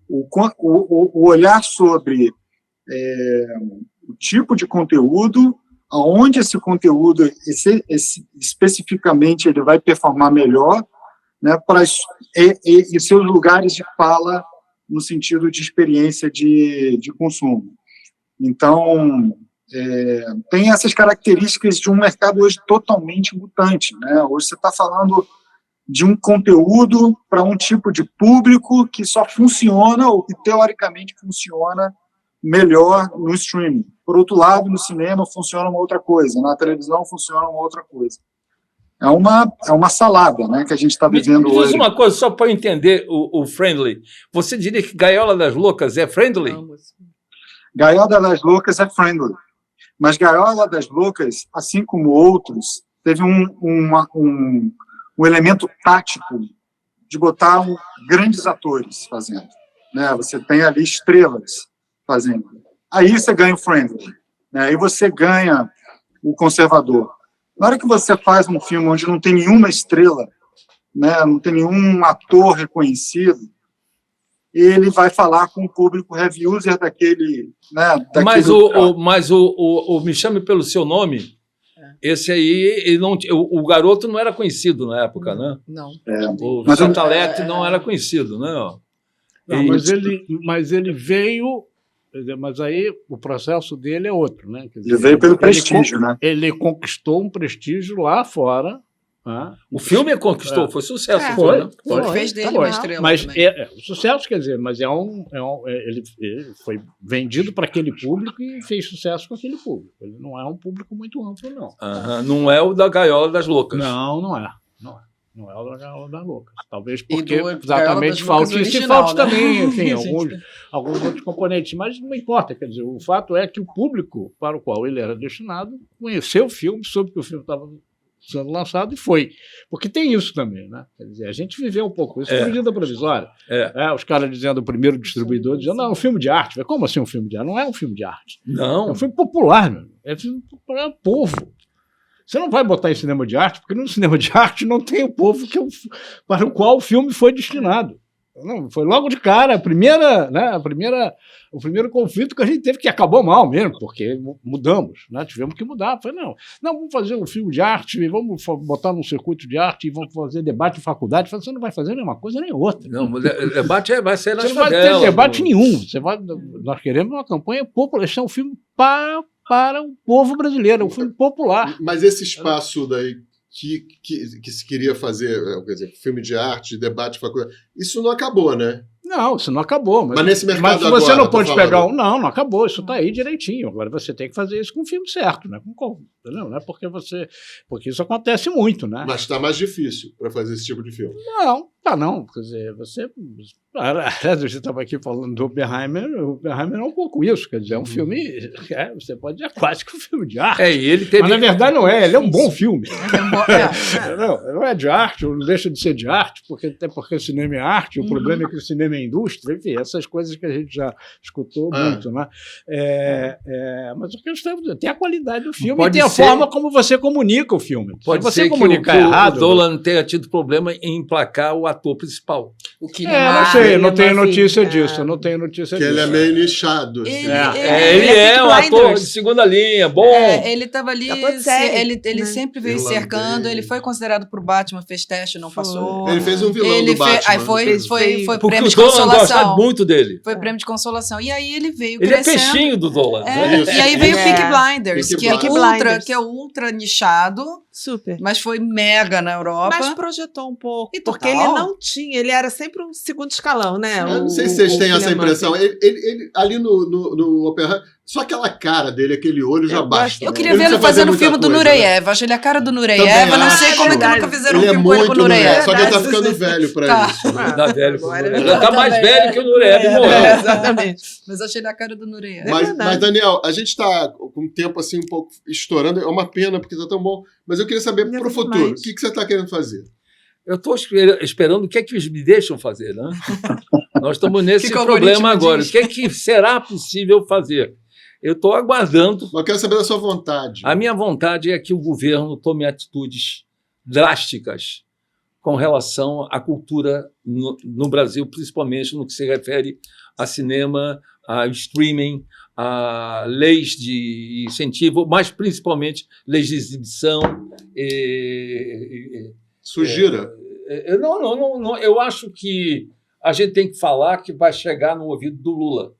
S4: o olhar sobre o tipo de conteúdo, aonde esse conteúdo especificamente ele vai performar melhor, né, e seus lugares de fala no sentido de experiência de consumo. Então, tem essas características de um mercado hoje totalmente mutante, né? Hoje você está falando de um conteúdo para um tipo de público que só funciona, ou que teoricamente funciona melhor no streaming. Por outro lado, no cinema funciona uma outra coisa, na televisão funciona uma outra coisa. É uma salada, né, que a gente está vivendo hoje.
S7: Me diz uma coisa, só para eu entender o friendly. Você diria que Gaiola das Loucas é friendly?
S4: Gaiola das Loucas é friendly. Mas Gaiola das Loucas, assim como outros, teve um elemento tático de botar grandes atores fazendo. Né? Você tem ali estrelas fazendo. Aí você ganha o friendly. Né? Aí você ganha o conservador. Na hora que você faz um filme onde não tem nenhuma estrela, né, não tem nenhum ator reconhecido, ele vai falar com o público heavy user daquele... Né,
S7: mas Me Chame Pelo Seu Nome, esse aí, o garoto não era conhecido na época, né?
S2: Não.
S7: O Santalete não era conhecido, né?
S5: Não, mas ele veio... Mas aí o processo dele é outro, né? Quer dizer,
S4: ele veio pelo prestígio, né?
S5: Ele conquistou um prestígio lá fora.
S7: O filme conquistou, foi sucesso.
S2: Fez dele uma estrela.
S5: Mas sucesso, quer dizer, mas ele foi vendido para aquele público e fez sucesso com aquele público. Ele não é um público muito amplo, não.
S7: Não é o da Gaiola das Loucas.
S5: Não é. Não é o da Gaiola das Loucas. Talvez porque
S2: exatamente
S5: falte isso e
S2: original,
S5: falte também, enfim, alguns outros componentes. Mas não importa, quer dizer, o fato é que o público para o qual ele era destinado conheceu o filme, soube que o filme estava sendo lançado e foi. Porque tem isso também, né? Quer dizer, a gente viveu um pouco isso com medida provisória. Os caras dizendo, o primeiro distribuidor dizendo, não, é um filme de arte. Como assim um filme de arte? Não é um filme de arte.
S7: Não.
S5: É um filme popular, meu. É um filme para o povo. Você não vai botar em cinema de arte, porque no cinema de arte não tem o povo para o qual o filme foi destinado. Não, foi logo de cara, o primeiro conflito que a gente teve, que acabou mal mesmo, porque mudamos, né? Tivemos que mudar. Falei, não, vamos fazer um filme de arte, vamos botar num circuito de arte e vamos fazer debate em faculdade. Falei, você não vai fazer nenhuma coisa nem outra.
S7: Não, o debate vai ser nas
S5: favelas. Você não vai ter debate nenhum. Nós queremos uma campanha popular, esse é um filme para o povo brasileiro, é um filme popular.
S6: Mas esse espaço daí que se queria fazer, quer dizer, filme de arte, debate, faculdade, isso não acabou, né?
S5: Não, isso não acabou.
S6: Mas nesse mercado
S5: agora... Mas você não pode pegar... Não acabou, isso está aí direitinho. Agora você tem que fazer isso com o filme certo, né? Não é porque isso acontece muito, né?
S6: Mas está mais difícil para fazer esse tipo de filme.
S5: Não. Quer dizer, você estava aqui falando do Oppenheimer, o Oppenheimer é um pouco isso, quer dizer, é um filme... você pode dizer quase que um filme de arte. Mas na verdade não é, ele é um bom filme. Não é de arte, não deixa de ser de arte, até porque o cinema é arte, o problema é que o cinema é indústria, enfim, essas coisas que a gente já escutou muito, né? Mas o que eu estou dizendo, tem a qualidade do filme e tem a forma como você comunica o filme.
S7: Pode ser que o Dolan tenha tido problema em emplacar o ator principal.
S2: O que
S5: não tenho notícia disso.
S6: Ele é meio nichado. Assim.
S7: Ele é um ator de segunda linha, bom.
S2: Ele estava ali, ele sempre veio cercando, ele foi considerado por Batman, fez teste, não passou.
S6: Ele fez um vilão do Batman.
S2: Aí foi
S7: porque
S2: prêmio de
S7: o
S2: consolação.
S7: Dolan gosta muito dele.
S2: Foi prêmio de consolação. E aí ele veio
S7: Ele
S2: crescendo.
S7: É peixinho do Dolan.
S2: E aí veio o Peaky Blinders, que é ultra nichado.
S1: Super.
S2: Mas foi mega na Europa.
S1: Mas projetou um pouco. Porque ele não tinha, ele era sempre um segundo escalão, né?
S6: Eu não sei se vocês têm essa impressão. Ele ali no Oppenheimer, só aquela cara dele, aquele olho já basta.
S2: Eu queria ver ele fazendo o filme do Nureyev. Acho ele a cara do Nureyev. Eu não sei como é que nunca fizeram um filme com ele com o Nureyev.
S6: Só que ele tá ficando velho pra isso.
S7: Ele tá mais velho que o Nureyev morreu.
S2: Exatamente. Mas achei ele a cara do Nureyev.
S6: Mas, Daniel, a gente tá com o tempo assim um pouco estourando. É uma pena, porque tá tão bom. Mas eu queria saber pro futuro, o que você tá querendo fazer?
S7: Eu estou esperando o que é que eles me deixam fazer, né? Nós estamos nesse problema agora. O que é que será possível fazer? Eu estou aguardando.
S6: Eu quero saber da sua vontade.
S7: A minha vontade é que o governo tome atitudes drásticas com relação à cultura no Brasil, principalmente no que se refere a cinema, a streaming, a leis de incentivo, mas principalmente leis de exibição.
S6: Sugira?
S7: Não. Eu acho que a gente tem que falar que vai chegar no ouvido do Lula.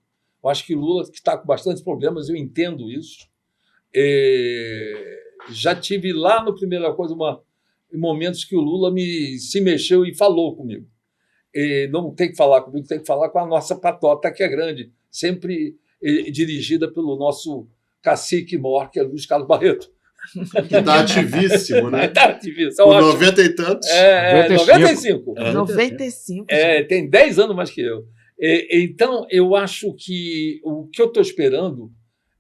S7: Eu acho que o Lula, que está com bastantes problemas, eu entendo isso. Já tive lá no Primeira Coisa momentos que o Lula se mexeu e falou comigo. Não tem que falar comigo, tem que falar com a nossa patota, que é grande, sempre dirigida pelo nosso cacique maior, que é Luiz Carlos Barreto.
S6: Que está ativíssimo, né?
S7: Está ativíssimo.
S6: Com 90 e tantos.
S7: 95.
S1: 95.
S7: Tem 10 anos mais que eu. Então, eu acho que o que eu estou esperando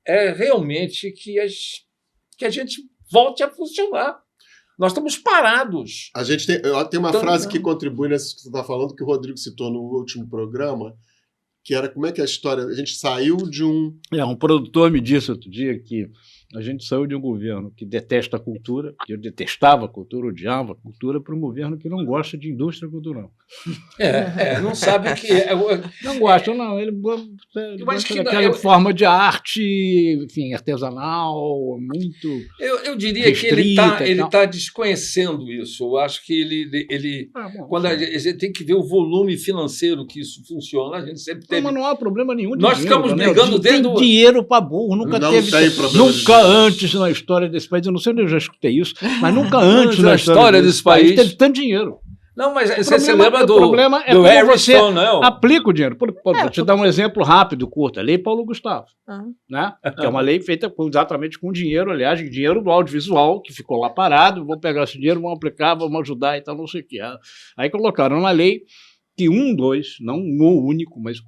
S7: é realmente que a gente volte a funcionar. Nós estamos parados.
S6: A gente tem uma frase que contribui nisso que você está falando, que o Rodrigo citou no último programa, que era como é que é a história? A gente saiu de um...
S5: Um produtor me disse outro dia que a gente saiu de um governo que detesta a cultura, que eu detestava a cultura, odiava a cultura, para um governo que não gosta de indústria cultural.
S7: Não sabe o que é.
S5: Não gosta, não. Ele gosta daquela forma de arte, enfim, artesanal, muito...
S7: Eu diria que ele está desconhecendo isso. Eu acho que ele quando a gente tem que ver o volume financeiro que isso funciona, a gente sempre teve...
S5: Mas não há problema nenhum de
S7: Nós
S5: dinheiro,
S7: ficamos brigando dentro
S5: do... Tem dinheiro para burro, nunca teve... Nunca antes na história desse país, eu não sei onde eu já escutei isso, mas nunca antes na história desse país teve tanto dinheiro.
S7: Não, mas você lembra do
S5: problema é
S7: do
S5: como
S7: Harrison,
S5: você
S7: não?
S5: aplica o dinheiro. Vou te dar um exemplo rápido, curto. A Lei Paulo Gustavo, né? Que é uma lei feita exatamente com dinheiro, aliás, dinheiro do audiovisual, que ficou lá parado, vão pegar esse dinheiro, vão aplicar, vão ajudar e tal, não sei o quê. Aí colocaram na lei que não o único, mas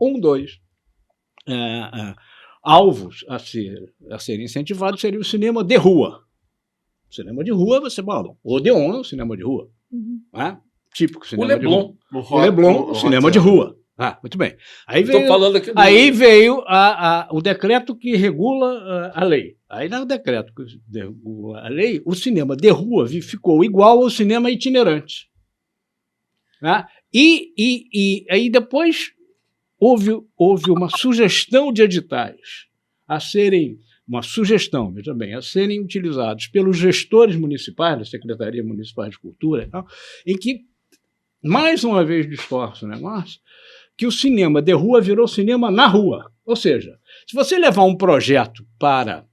S5: alvos a serem incentivados seria o cinema de rua. Cinema de rua, você fala, Odeon é um cinema de rua. Né? Típico cinema de rua. O Leblon, cinema de rua. Muito bem. Aí veio o decreto que regula a lei. Aí no decreto que regula a lei, o cinema de rua ficou igual ao cinema itinerante. Né? E aí depois houve uma sugestão de editais a serem utilizados pelos gestores municipais, da Secretaria Municipal de Cultura e tal, em que, mais uma vez, distorce o negócio, que o cinema de rua virou cinema na rua. Ou seja, se você levar um projeto para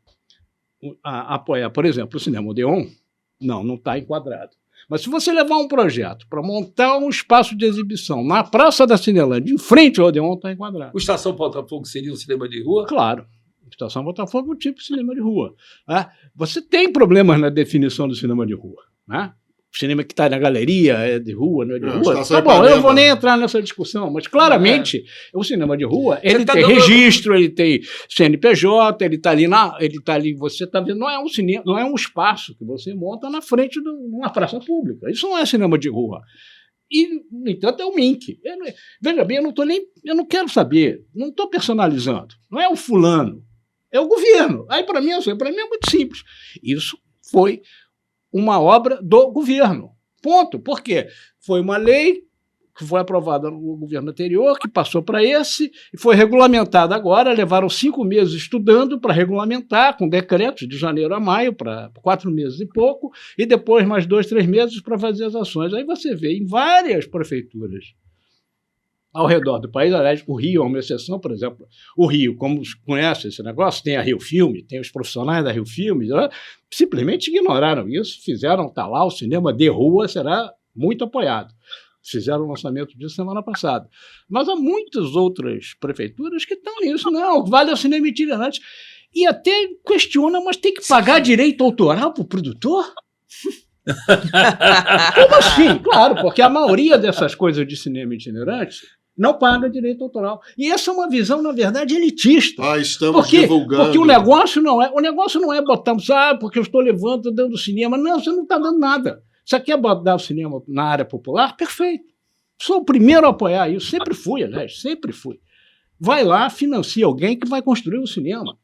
S5: apoiar, por exemplo, o Cinema Odeon, não está enquadrado. Mas se você levar um projeto para montar um espaço de exibição na Praça da Cinelândia, em frente ao Odeon, está enquadrado.
S7: O Estação Botafogo seria um cinema de rua?
S5: Claro. Estação Botafogo é um tipo de cinema de rua. Né? Você tem problemas na definição do cinema de rua. Né? O cinema que está na galeria é de rua, não é de rua? Tá bom, eu não vou nem entrar nessa discussão, mas claramente o cinema de rua ele tem registro, ele tem CNPJ, ele está ali, você está vendo, não é um cinema, não é um espaço que você monta na frente de uma praça pública. Isso não é cinema de rua. E, no entanto, é o Mink. Veja bem, eu não quero saber, não estou personalizando. Não é o fulano, é o governo. Aí, para mim, é muito simples. Isso foi uma obra do governo. Ponto. Por quê? Foi uma lei que foi aprovada no governo anterior, que passou para esse, e foi regulamentada agora. Levaram 5 meses estudando para regulamentar, com decretos de janeiro a maio, para 4 meses e pouco, e depois mais 2, 3 meses para fazer as ações. Aí você vê em várias prefeituras ao redor do país, aliás, o Rio é uma exceção, por exemplo, o Rio, como conhece esse negócio, tem a Rio Filme, tem os profissionais da Rio Filme, simplesmente ignoraram isso, fizeram, está lá, o cinema de rua será muito apoiado. Fizeram o lançamento disso semana passada. Mas há muitas outras prefeituras que estão nisso, não, vale o cinema itinerante. E até questiona, mas tem que pagar direito autoral para o produtor? Como assim? Claro, porque a maioria dessas coisas de cinema itinerante não paga direito autoral. E essa é uma visão, na verdade, elitista.
S6: Estamos divulgando.
S5: Porque o negócio não é botar, porque eu estou levando, dando cinema. Não, você não está dando nada. Você quer botar o cinema na área popular? Perfeito. Sou o primeiro a apoiar isso. Sempre fui, aliás, sempre fui. Vai lá, financia alguém que vai construir o cinema.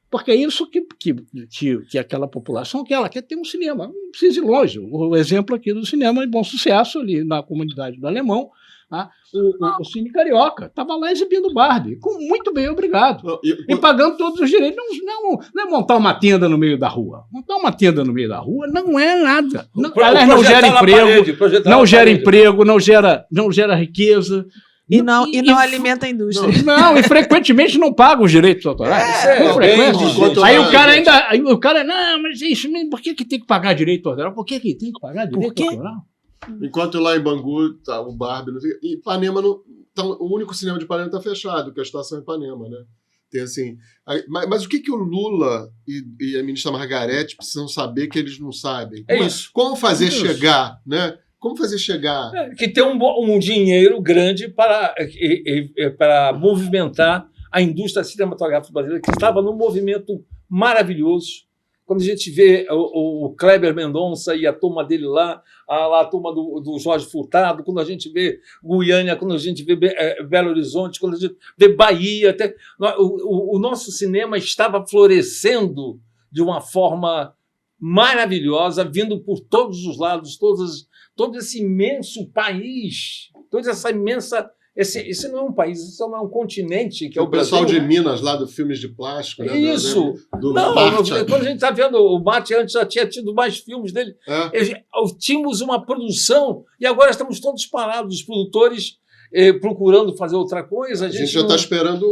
S5: Porque é isso que aquela população quer. Ela quer ter um cinema. Não precisa ir longe. O exemplo aqui do cinema de Bom Sucesso, ali na comunidade do Alemão, o Cine Carioca estava lá exibindo Barbie, com muito bem, obrigado. E pagando todos os direitos. Não é montar uma tenda no meio da rua. Montar uma tenda no meio da rua não é nada. Aliás, não gera emprego, não gera riqueza.
S1: E não alimenta a indústria.
S5: Não, e frequentemente não paga os direitos autorais. Aí o cara, não, mas isso, por que tem que pagar direito autoral? Por que tem que pagar direito autoral?
S6: Enquanto lá em Bangu, tá, o Barbie, não sei, em Ipanema, o único cinema de Ipanema está fechado, que é a Estação Ipanema, né? Tem assim, mas o que o Lula e a ministra Margarete precisam saber que eles não sabem? Como fazer chegar, né? Como fazer chegar?
S7: Que tem um dinheiro grande para movimentar a indústria cinematográfica brasileira, que estava num movimento maravilhoso. Quando a gente vê o Kleber Mendonça e a turma dele lá, a turma do Jorge Furtado, quando a gente vê Goiânia, quando a gente vê Belo Horizonte, quando a gente vê Bahia, o nosso cinema estava florescendo de uma forma maravilhosa, vindo por todos os lados, todo esse imenso país, toda essa imensa... Esse não é um país, esse não é um continente, que é o Brasil.
S6: O pessoal de Minas, lá do Filmes de Plástico, né?
S7: Isso. Quando a gente está vendo o Mate, antes já tinha tido mais filmes dele. Tínhamos uma produção e agora estamos todos parados, os produtores procurando fazer outra coisa. A gente
S6: já está esperando,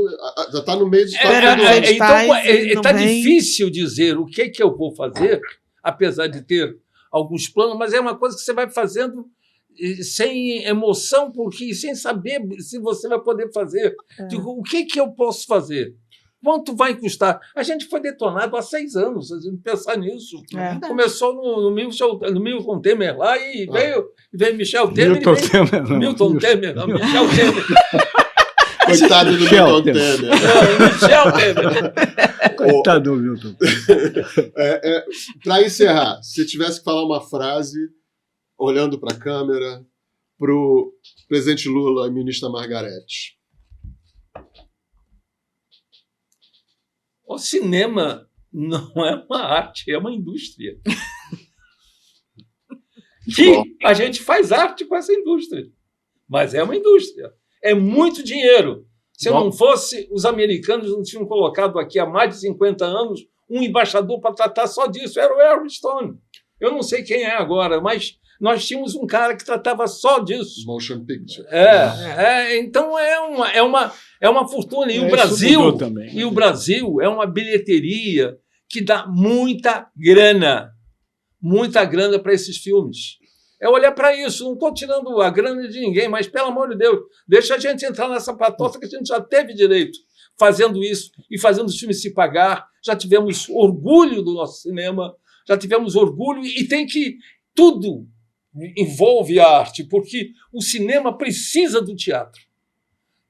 S6: já está no meio de
S7: então, está difícil dizer o que eu vou fazer, apesar de ter alguns planos, mas é uma coisa que você vai fazendo sem emoção, porque sem saber se você vai poder fazer. Digo, o que eu posso fazer? Quanto vai custar? A gente foi detonado há 6 anos, a gente pensar nisso. Começou no Milton Temer lá e veio Michel Temer. Milton Temer, não, Michel Temer.
S6: Coitado do Milton Temer.
S7: Michel Temer.
S5: Coitado do Milton.
S6: Para encerrar, se tivesse que falar uma frase, olhando para a câmera, para o presidente Lula e ministra Margarete.
S7: O cinema não é uma arte, é uma indústria. E a gente faz arte com essa indústria. Mas é uma indústria. É muito dinheiro. Se não fosse, os americanos não tinham colocado aqui há mais de 50 anos um embaixador para tratar só disso. Era o Harry Stone. Eu não sei quem é agora, mas nós tínhamos um cara que tratava só disso.
S6: Motion picture.
S7: Então é uma fortuna. E o Brasil é uma bilheteria que dá muita grana para esses filmes. É olhar para isso. Não estou tirando a grana de ninguém, mas, pelo amor de Deus, deixa a gente entrar nessa patota que a gente já teve direito fazendo isso e fazendo os filmes se pagar. Já tivemos orgulho do nosso cinema, já tivemos orgulho e tem que... Tudo envolve a arte, porque o cinema precisa do teatro.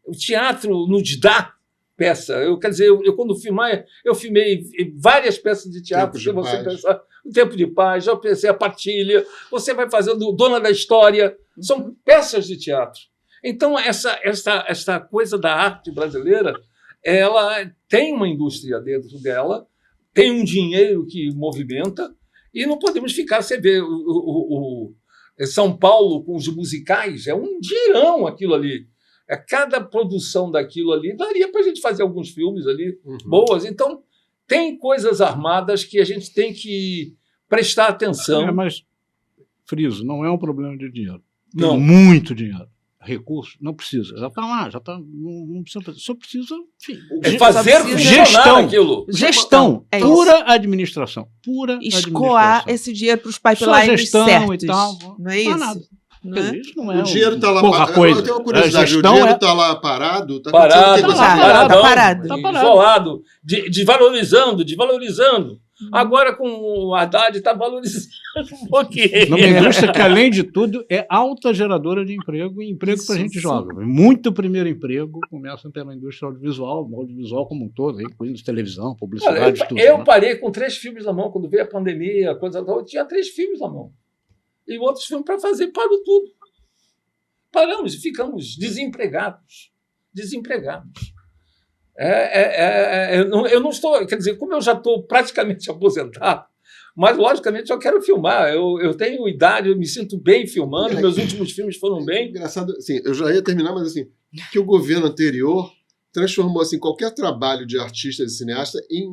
S7: O teatro nos dá peça. Quer dizer, eu quando eu filmei várias peças de teatro. Se você pensar, O Tempo de Paz, já pensei a Partilha, você vai fazendo Dona da História, são peças de teatro. Então, essa coisa da arte brasileira, ela tem uma indústria dentro dela, tem um dinheiro que movimenta, e não podemos ficar... Você vê o São Paulo com os musicais, é um dinheirão aquilo ali. Cada produção daquilo ali daria para a gente fazer alguns filmes ali boas. Então, tem coisas armadas que a gente tem que prestar atenção.
S5: Mas, friso, não é um problema de dinheiro.
S7: Não.
S5: Tem muito dinheiro. Recurso, não precisa. Já está lá, já está. Não precisa fazer. Só precisa, enfim,
S7: fazer funcionar aquilo.
S5: Gestão, pura administração.
S1: Escoar esse dinheiro para os pipelines certos.
S5: E tal.
S1: Não é isso?
S5: Nada. Isso não é
S6: o dinheiro está lá
S5: parado.
S6: Eu tenho uma curiosidade. O dinheiro está lá parado?
S7: Parado. Isolado. Desvalorizando. Agora, com o Haddad, está valorizando um pouquinho.
S5: Numa indústria que, além de tudo, é alta geradora de emprego e emprego para a gente jovem. Muito primeiro emprego começa pela indústria audiovisual como um todo, incluindo televisão, publicidade, tudo.
S7: Eu parei com 3 filmes na mão, quando veio a pandemia, eu tinha 3 filmes na mão. E outros filmes para fazer, parou tudo. Paramos e ficamos desempregados. Eu não estou... Quer dizer, como eu já estou praticamente aposentado, mas, logicamente, eu quero filmar. Eu tenho idade, eu me sinto bem filmando, meus últimos filmes foram bem.
S6: Engraçado, assim, eu já ia terminar, mas assim, que o governo anterior transformou assim, qualquer trabalho de artista, de cineasta, em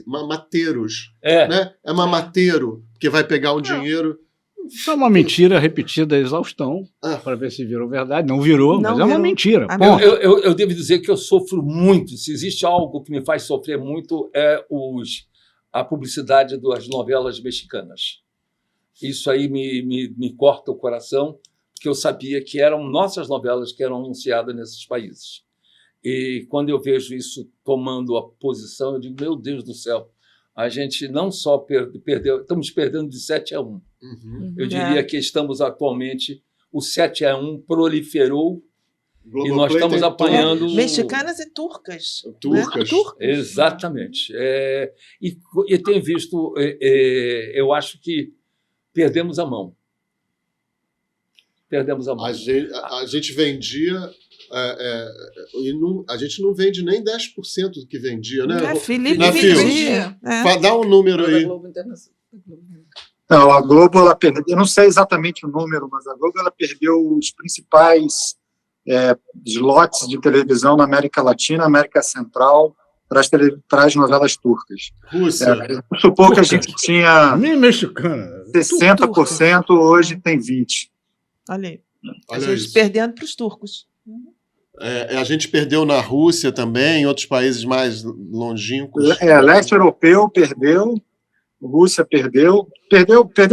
S6: mamateiros. Né? É mamateiro, porque vai pegar o dinheiro...
S5: Isso é uma mentira repetida à exaustão, para ver se virou verdade. Não virou, mas é uma mentira.
S7: Eu devo dizer que eu sofro muito. Se existe algo que me faz sofrer muito, é a publicidade das novelas mexicanas. Isso aí me corta o coração, porque eu sabia que eram nossas novelas que eram anunciadas nesses países. E quando eu vejo isso tomando a posição, eu digo, meu Deus do céu, a gente não só perdeu, estamos perdendo de 7-1. Eu diria que estamos atualmente, o 7-1 proliferou e nós estamos apanhando...
S1: Mexicanas e turcas.
S6: Turcas.
S7: Exatamente. E tenho visto, eu acho que perdemos a mão.
S6: A gente vendia... a gente não vende nem 10% do que vendia, né?
S1: Felipe
S6: vendia. Dá um número aí.
S4: Não, a Globo, ela perdeu, eu não sei exatamente o número, mas a Globo ela perdeu os principais slots de televisão na América Latina, América Central, para as novelas turcas.
S6: Rússia.
S4: Vamos supor que a gente tinha
S5: mexicana.
S4: 60%, hoje tem 20%.
S1: Olha aí. A gente perdendo para os turcos.
S6: A gente perdeu na Rússia também, em outros países mais longínquos.
S4: Leste europeu perdeu, Rússia perdeu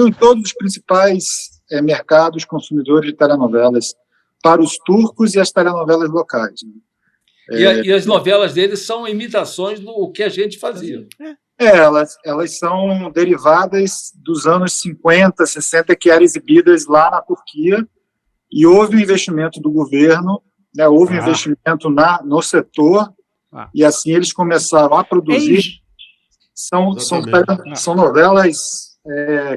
S4: em todos os principais mercados consumidores de telenovelas para os turcos e as telenovelas locais. Né?
S7: E as novelas deles são imitações do que a gente fazia.
S4: Elas são derivadas dos anos 50, 60, que eram exibidas lá na Turquia, e houve um investimento do governo, né, houve um investimento no setor, e assim eles começaram a produzir. São novelas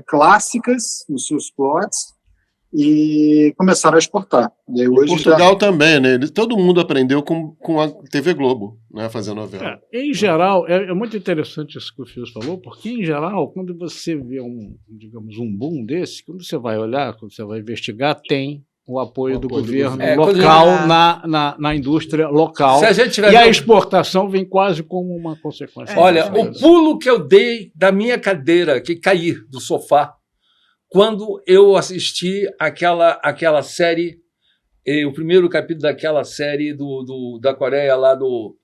S4: clássicas nos seus plots, e começaram a exportar. E aí, hoje
S6: Portugal também, né? Todo mundo aprendeu com a TV Globo, né, a fazer novela.
S5: Em geral, é muito interessante isso que o Fios falou, porque, em geral, quando você vê um boom desse, quando você vai olhar, quando você vai investigar, tem o apoio do governo local na indústria local.
S7: Se a gente
S5: e a exportação vem quase como uma consequência.
S7: Olha, o pulo que eu dei da minha cadeira, que caí do sofá, quando eu assisti aquela série, o primeiro capítulo daquela série da Coreia, lá do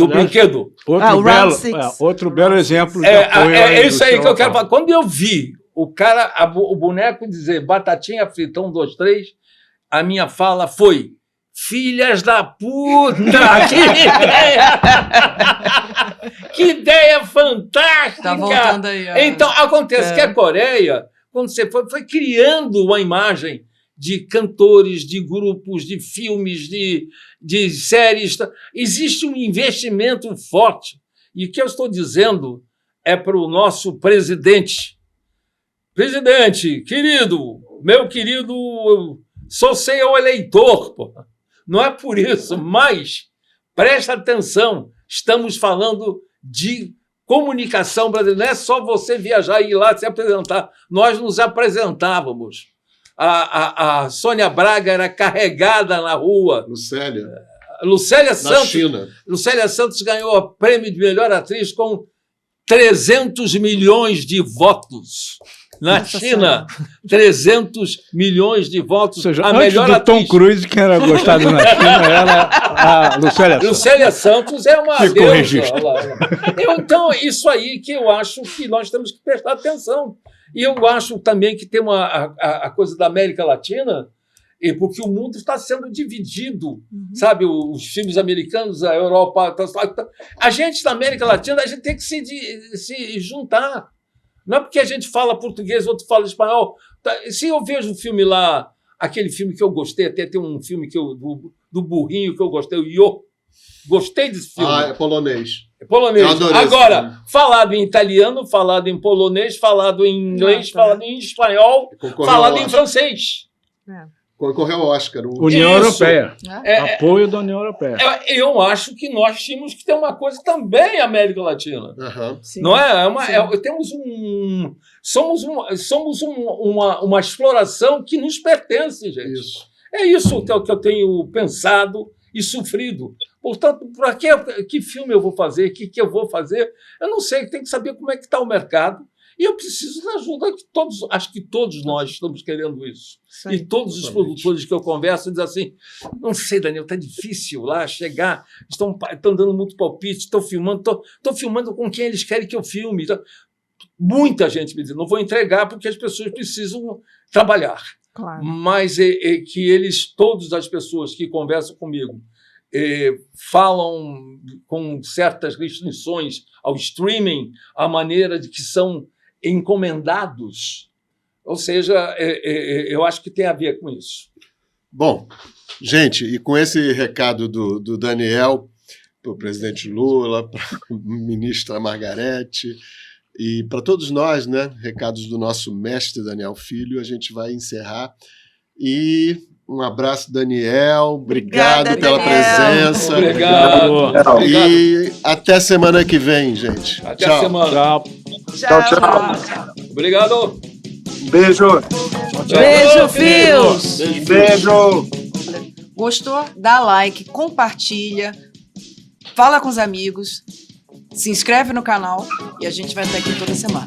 S7: brinquedo.
S5: Outro belo exemplo de apoio.
S7: É isso aí que eu quero falar. Quando eu vi o boneco dizer batatinha frita, 1, 2, 3, a minha fala foi: filhas da puta! Que ideia! Que ideia fantástica!
S2: Tá voltando aí.
S7: Então, acontece que a Coreia, quando você foi criando uma imagem de cantores, de grupos, de filmes, de séries, existe um investimento forte. E o que eu estou dizendo é para o nosso presidente. Presidente, querido, meu querido, sou seu eleitor, porra. Não é por isso, mas presta atenção, estamos falando de comunicação brasileira, não é só você viajar e ir lá se apresentar. Nós nos apresentávamos. A Sônia Braga era carregada na rua. Lucélia Santos.
S6: China.
S7: Lucélia Santos ganhou o prêmio de melhor atriz com 300 milhões de votos. Na China, 300 milhões de votos.
S5: Ou seja,
S7: a
S5: antes
S7: melhor
S5: do
S7: atriz.
S5: Tom Cruise, quem era gostado na China era a Lucélia Santos.
S7: Lucélia Santos é uma
S5: Ficou
S7: deusa.
S5: registro.
S7: Então, isso aí que eu acho que nós temos que prestar atenção. E eu acho também que tem a coisa da América Latina, porque o mundo está sendo dividido, sabe? Os filmes americanos, a Europa... A gente, na América Latina, a gente tem que se juntar. Não é porque a gente fala português, outro fala espanhol. Se eu vejo um filme lá, aquele filme que eu gostei, até tem um filme do burrinho que eu gostei, o Yo. Gostei desse filme.
S6: É polonês.
S7: É polonês.
S6: Eu adorei
S7: agora, falado em italiano, falado em polonês, falado em inglês, falado em espanhol, falado em francês.
S6: Concorreu ao Oscar.
S5: União Europeia. Apoio da União Europeia.
S7: Eu acho que nós tínhamos que ter uma coisa também América Latina.
S6: Sim.
S7: Não é? Temos somos uma exploração que nos pertence, gente.
S6: Isso.
S7: É isso que eu tenho pensado e sofrido. Portanto, para que filme eu vou fazer? O que eu vou fazer? Eu não sei, tem que saber como é que está o mercado. E eu preciso da ajuda acho que todos nós estamos querendo isso. Sim, e todos os produtores que eu converso dizem assim: não sei, Daniel, está difícil lá chegar, estão dando muito palpite, estão filmando com quem eles querem que eu filme. Muita gente me diz: não vou entregar porque as pessoas precisam trabalhar.
S1: Claro.
S7: Mas que todas as pessoas que conversam comigo falam com certas restrições ao streaming, a maneira de que são encomendados. Ou seja, eu acho que tem a ver com isso.
S6: Bom, gente, e com esse recado do Daniel para o presidente Lula, para a ministra Margarete e para todos nós, né, recados do nosso mestre Daniel Filho, a gente vai encerrar. E um abraço, Daniel. Obrigado pela presença.
S7: Obrigado.
S6: E até semana que vem, gente.
S7: Até
S6: tchau.
S7: semana.
S4: Tchau.
S7: Obrigado.
S4: Beijo.
S1: Beijo, Fios.
S4: Beijo.
S2: Gostou? Dá like, compartilha, fala com os amigos, se inscreve no canal e a gente vai estar aqui toda semana.